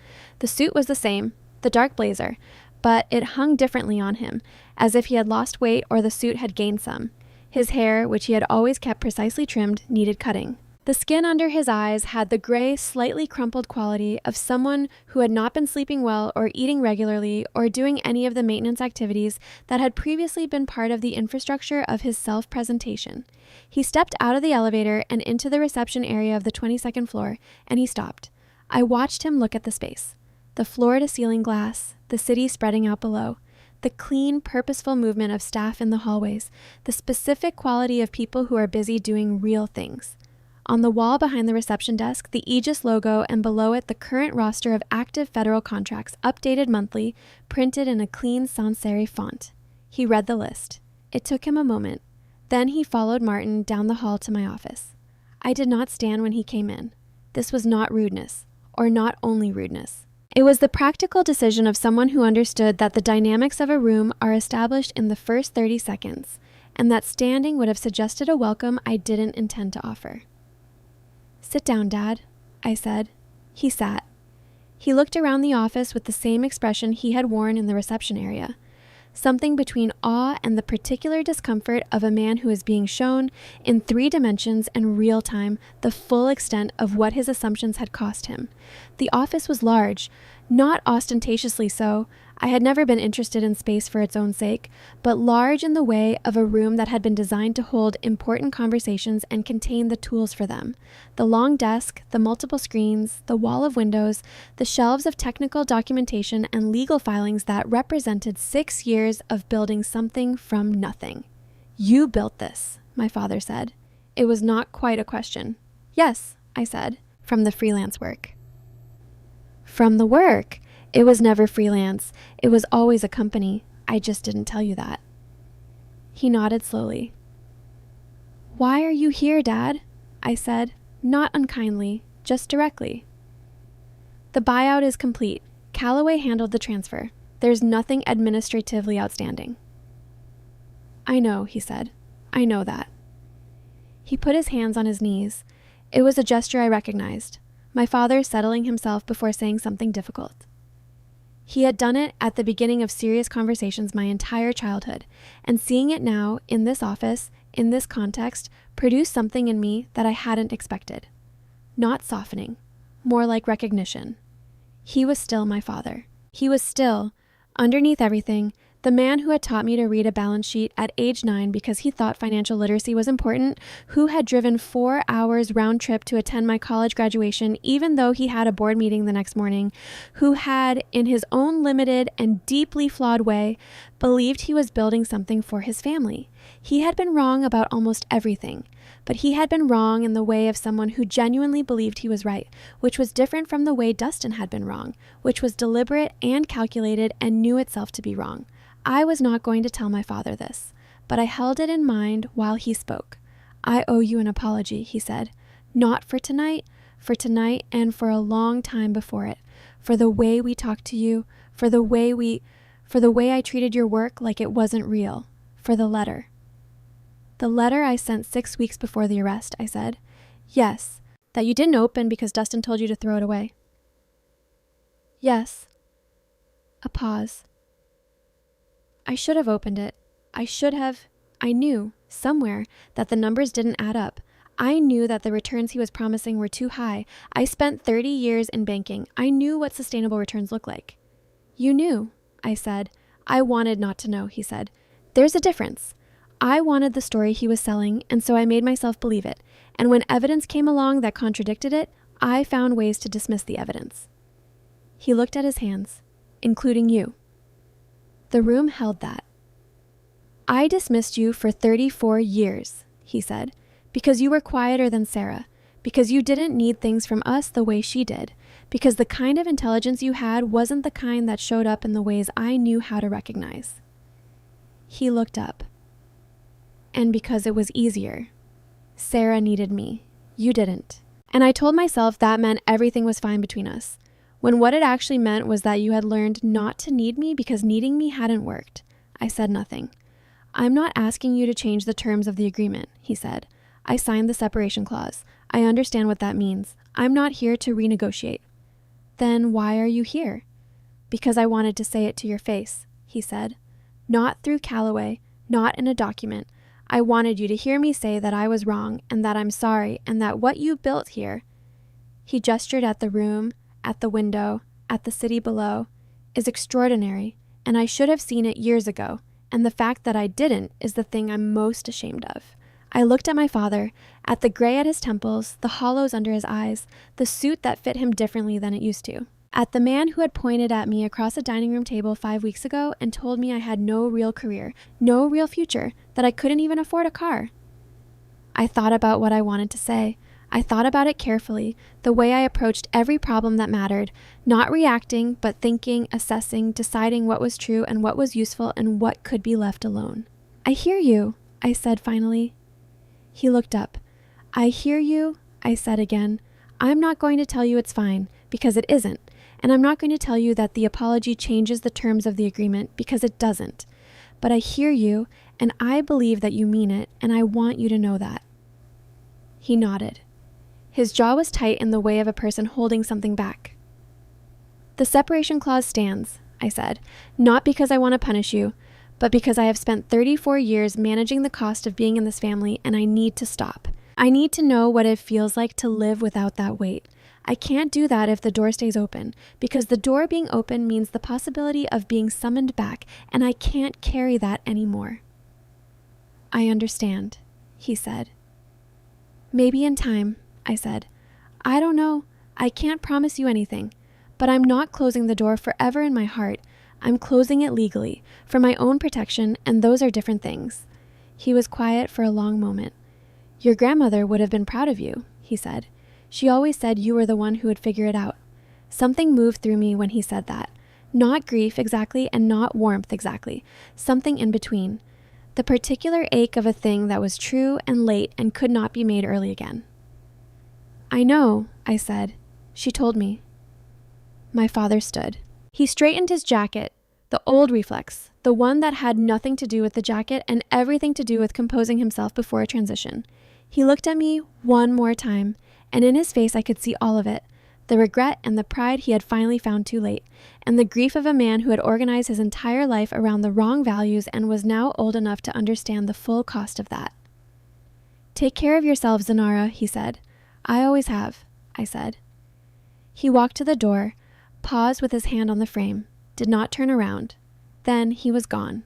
The suit was the same, the dark blazer, but it hung differently on him, as if he had lost weight or the suit had gained some. His hair, which he had always kept precisely trimmed, needed cutting. The skin under his eyes had the gray, slightly crumpled quality of someone who had not been sleeping well or eating regularly or doing any of the maintenance activities that had previously been part of the infrastructure of his self-presentation. He stepped out of the elevator and into the reception area of the 22nd floor, and he stopped. I watched him look at the space. The floor-to-ceiling glass, the city spreading out below, the clean, purposeful movement of staff in the hallways, the specific quality of people who are busy doing real things. On the wall behind the reception desk, the Aegis logo, and below it the current roster of active federal contracts, updated monthly, printed in a clean sans serif font. He read the list. It took him a moment. Then he followed Martin down the hall to my office. I did not stand when he came in. This was not rudeness, or not only rudeness. It was the practical decision of someone who understood that the dynamics of a room are established in the first 30 seconds, and that standing would have suggested a welcome I didn't intend to offer. Sit down, Dad, I said. He sat. He looked around the office with the same expression he had worn in the reception area, something between awe and the particular discomfort of a man who is being shown, in 3 dimensions and real time, the full extent of what his assumptions had cost him. The office was large, not ostentatiously so. I had never been interested in space for its own sake, but large in the way of a room that had been designed to hold important conversations and contain the tools for them. The long desk, the multiple screens, the wall of windows, the shelves of technical documentation and legal filings that represented 6 years of building something from nothing. You built this, my father said. It was not quite a question. Yes, I said, from the freelance work. From the work? It was never freelance. It was always a company. I just didn't tell you that. He nodded slowly. Why are you here, Dad? I said, not unkindly, just directly. The buyout is complete. Callaway handled the transfer. There's nothing administratively outstanding. I know, he said. I know that. He put his hands on his knees. It was a gesture I recognized. My father settling himself before saying something difficult. He had done it at the beginning of serious conversations my entire childhood, and seeing it now, in this office, in this context, produced something in me that I hadn't expected. Not softening, more like recognition. He was still my father. He was still, underneath everything, the man who had taught me to read a balance sheet at age 9 because he thought financial literacy was important, who had driven 4 hours round trip to attend my college graduation even though he had a board meeting the next morning, who had, in his own limited and deeply flawed way, believed he was building something for his family. He had been wrong about almost everything, but he had been wrong in the way of someone who genuinely believed he was right, which was different from the way Dustin had been wrong, which was deliberate and calculated and knew itself to be wrong. I was not going to tell my father this, but I held it in mind while he spoke. I owe you an apology, he said. Not for tonight and for a long time before it, for the way we talked to you, for the way I treated your work like it wasn't real, for the letter. The letter I sent 6 weeks before the arrest, I said. Yes, that you didn't open because Dustin told you to throw it away. Yes. A pause. I should have opened it. I knew, somewhere, that the numbers didn't add up. I knew that the returns he was promising were too high. I spent 30 years in banking. I knew what sustainable returns look like. You knew, I said. I wanted not to know, he said. There's a difference. I wanted the story he was selling, and so I made myself believe it. And when evidence came along that contradicted it, I found ways to dismiss the evidence. He looked at his hands, including you. The room held that. I dismissed you for 34 years, he said, because you were quieter than Sarah, because you didn't need things from us the way she did, because the kind of intelligence you had wasn't the kind that showed up in the ways I knew how to recognize. He looked up. And because it was easier. Sarah needed me. You didn't. And I told myself that meant everything was fine between us, when what it actually meant was that you had learned not to need me because needing me hadn't worked. I said nothing. I'm not asking you to change the terms of the agreement, he said. I signed the separation clause. I understand what that means. I'm not here to renegotiate. Then why are you here? Because I wanted to say it to your face, he said. Not through Callaway, not in a document. I wanted you to hear me say that I was wrong and that I'm sorry and that what you built here, he gestured at the room, at the window, at the city below, is extraordinary, and I should have seen it years ago, and the fact that I didn't is the thing I'm most ashamed of. I looked at my father, at the gray at his temples, the hollows under his eyes, the suit that fit him differently than it used to. At the man who had pointed at me across a dining room table 5 weeks ago and told me I had no real career, no real future, that I couldn't even afford a car. I thought about what I wanted to say. I thought about it carefully, the way I approached every problem that mattered, not reacting, but thinking, assessing, deciding what was true and what was useful and what could be left alone. I hear you, I said finally. He looked up. I hear you, I said again. I'm not going to tell you it's fine, because it isn't. And I'm not going to tell you that the apology changes the terms of the agreement, because it doesn't. But I hear you, and I believe that you mean it, and I want you to know that. He nodded. His jaw was tight in the way of a person holding something back. The separation clause stands, I said, not because I want to punish you, but because I have spent 34 years managing the cost of being in this family, and I need to stop. I need to know what it feels like to live without that weight. I can't do that if the door stays open, because the door being open means the possibility of being summoned back, and I can't carry that anymore. I understand, he said. Maybe in time, I said. I don't know. I can't promise you anything, but I'm not closing the door forever in my heart. I'm closing it legally, for my own protection, and those are different things. He was quiet for a long moment. Your grandmother would have been proud of you, he said. She always said you were the one who would figure it out. Something moved through me when he said that. Not grief exactly and not warmth exactly. Something in between. The particular ache of a thing that was true and late and could not be made early again. I know, I said. She told me. My father stood. He straightened his jacket, the old reflex, the one that had nothing to do with the jacket and everything to do with composing himself before a transition. He looked at me one more time, and in his face I could see all of it, the regret and the pride he had finally found too late, and the grief of a man who had organized his entire life around the wrong values and was now old enough to understand the full cost of that. Take care of yourself, Zanara, he said. I always have, I said. He walked to the door, paused with his hand on the frame, did not turn around. Then he was gone.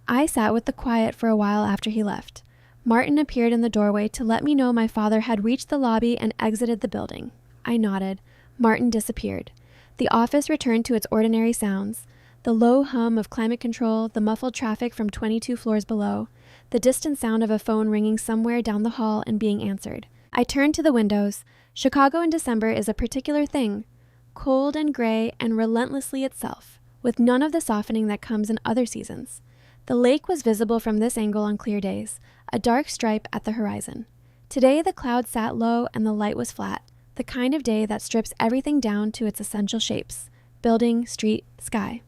I sat with the quiet for a while after he left. Martin appeared in the doorway to let me know my father had reached the lobby and exited the building. I nodded. Martin disappeared. The office returned to its ordinary sounds. The low hum of climate control, the muffled traffic from 22 floors below, the distant sound of a phone ringing somewhere down the hall and being answered. I turned to the windows. Chicago in December is a particular thing. Cold and gray and relentlessly itself, with none of the softening that comes in other seasons. The lake was visible from this angle on clear days, a dark stripe at the horizon. Today the clouds sat low and the light was flat, the kind of day that strips everything down to its essential shapes, building, street, sky.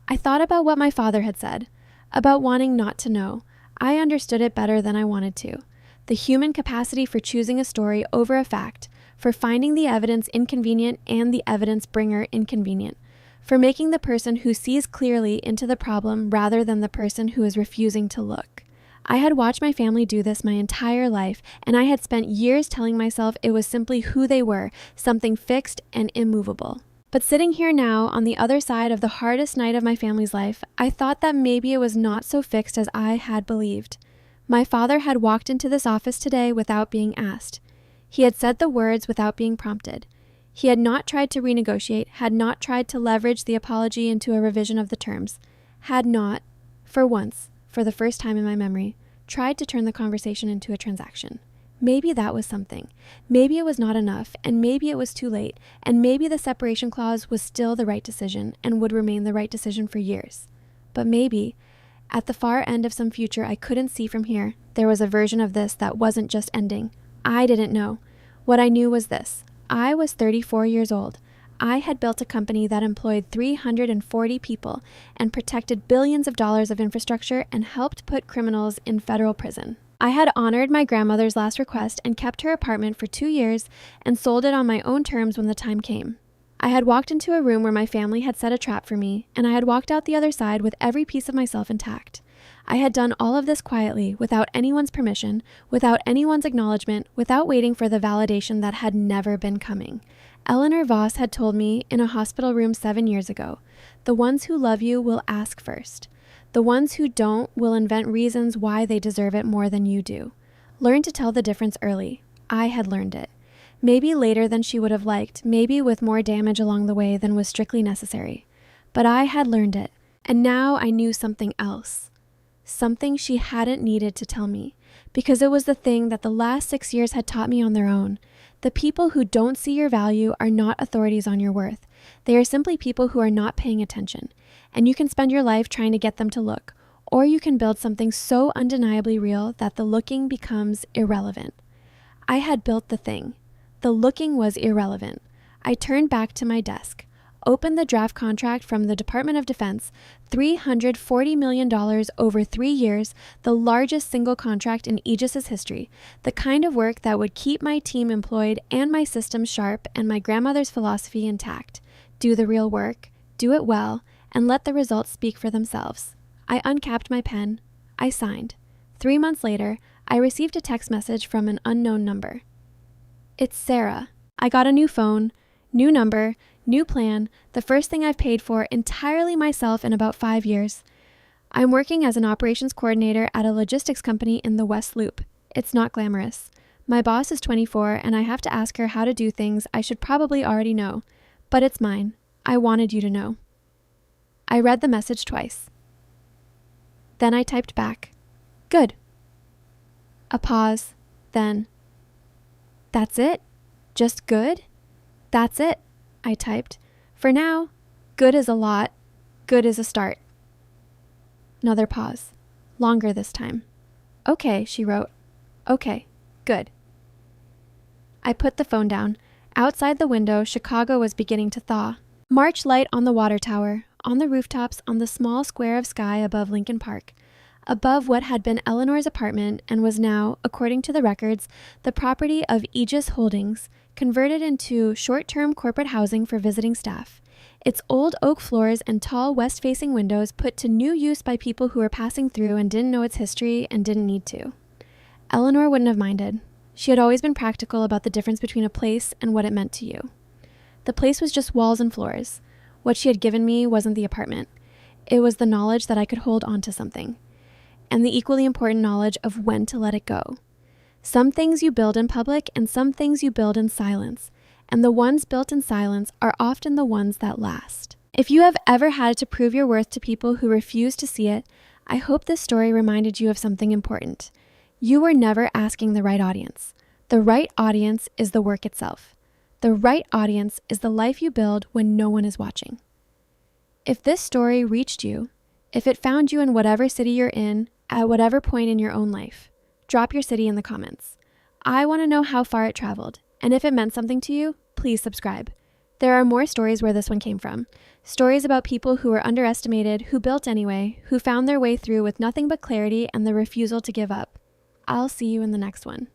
I thought about what my father had said, about wanting not to know. I understood it better than I wanted to. The human capacity for choosing a story over a fact, for finding the evidence inconvenient and the evidence bringer inconvenient, for making the person who sees clearly into the problem rather than the person who is refusing to look. I had watched my family do this my entire life, and I had spent years telling myself it was simply who they were, something fixed and immovable. But sitting here now, on the other side of the hardest night of my family's life, I thought that maybe it was not so fixed as I had believed. My father had walked into this office today without being asked. He had said the words without being prompted. He had not tried to renegotiate, had not tried to leverage the apology into a revision of the terms, had not, for once, for the first time in my memory, tried to turn the conversation into a transaction. Maybe that was something. Maybe it was not enough, and maybe it was too late, and maybe the separation clause was still the right decision and would remain the right decision for years. But maybe, at the far end of some future I couldn't see from here, there was a version of this that wasn't just ending. I didn't know. What I knew was this. I was 34 years old. I had built a company that employed 340 people and protected billions of dollars of infrastructure and helped put criminals in federal prison. I had honored my grandmother's last request and kept her apartment for 2 years and sold it on my own terms when the time came. I had walked into a room where my family had set a trap for me, and I had walked out the other side with every piece of myself intact. I had done all of this quietly, without anyone's permission, without anyone's acknowledgement, without waiting for the validation that had never been coming. Eleanor Voss had told me in a hospital room 7 years ago, the ones who love you will ask first. The ones who don't will invent reasons why they deserve it more than you do. Learn to tell the difference early. I had learned it. Maybe later than she would have liked, maybe with more damage along the way than was strictly necessary. But I had learned it, and now I knew something else. Something she hadn't needed to tell me, because it was the thing that the last 6 years had taught me on their own. The people who don't see your value are not authorities on your worth. They are simply people who are not paying attention, and you can spend your life trying to get them to look, or you can build something so undeniably real that the looking becomes irrelevant. I had built the thing. The looking was irrelevant. I turned back to my desk, opened the draft contract from the Department of Defense, $340 million over 3 years, the largest single contract in Aegis's history, the kind of work that would keep my team employed and my systems sharp and my grandmother's philosophy intact. Do the real work, do it well, and let the results speak for themselves. I uncapped my pen. I signed. 3 months later, I received a text message from an unknown number. It's Sarah. I got a new phone, new number, new plan, the first thing I've paid for entirely myself in about 5 years. I'm working as an operations coordinator at a logistics company in the West Loop. It's not glamorous. My boss is 24 and I have to ask her how to do things I should probably already know. But it's mine. I wanted you to know. I read the message twice. Then I typed back, good. A pause, then, that's it? Just good? That's it, I typed. For now, good is a lot. Good is a start. Another pause, longer this time. Okay, she wrote. Okay, good. I put the phone down. Outside the window, Chicago was beginning to thaw. March light on the water tower, on the rooftops, on the small square of sky above Lincoln Park, above what had been Eleanor's apartment and was now, according to the records, the property of Aegis Holdings, converted into short-term corporate housing for visiting staff. Its old oak floors and tall west-facing windows put to new use by people who were passing through and didn't know its history and didn't need to. Eleanor wouldn't have minded. She had always been practical about the difference between a place and what it meant to you. The place was just walls and floors. What she had given me wasn't the apartment. It was the knowledge that I could hold on to something, and the equally important knowledge of when to let it go. Some things you build in public and some things you build in silence, and the ones built in silence are often the ones that last. If you have ever had to prove your worth to people who refuse to see it, I hope this story reminded you of something important. You were never asking the right audience. The right audience is the work itself. The right audience is the life you build when no one is watching. If this story reached you, if it found you in whatever city you're in, at whatever point in your own life, drop your city in the comments. I want to know how far it traveled, and if it meant something to you, please subscribe. There are more stories where this one came from. Stories about people who were underestimated, who built anyway, who found their way through with nothing but clarity and the refusal to give up. I'll see you in the next one.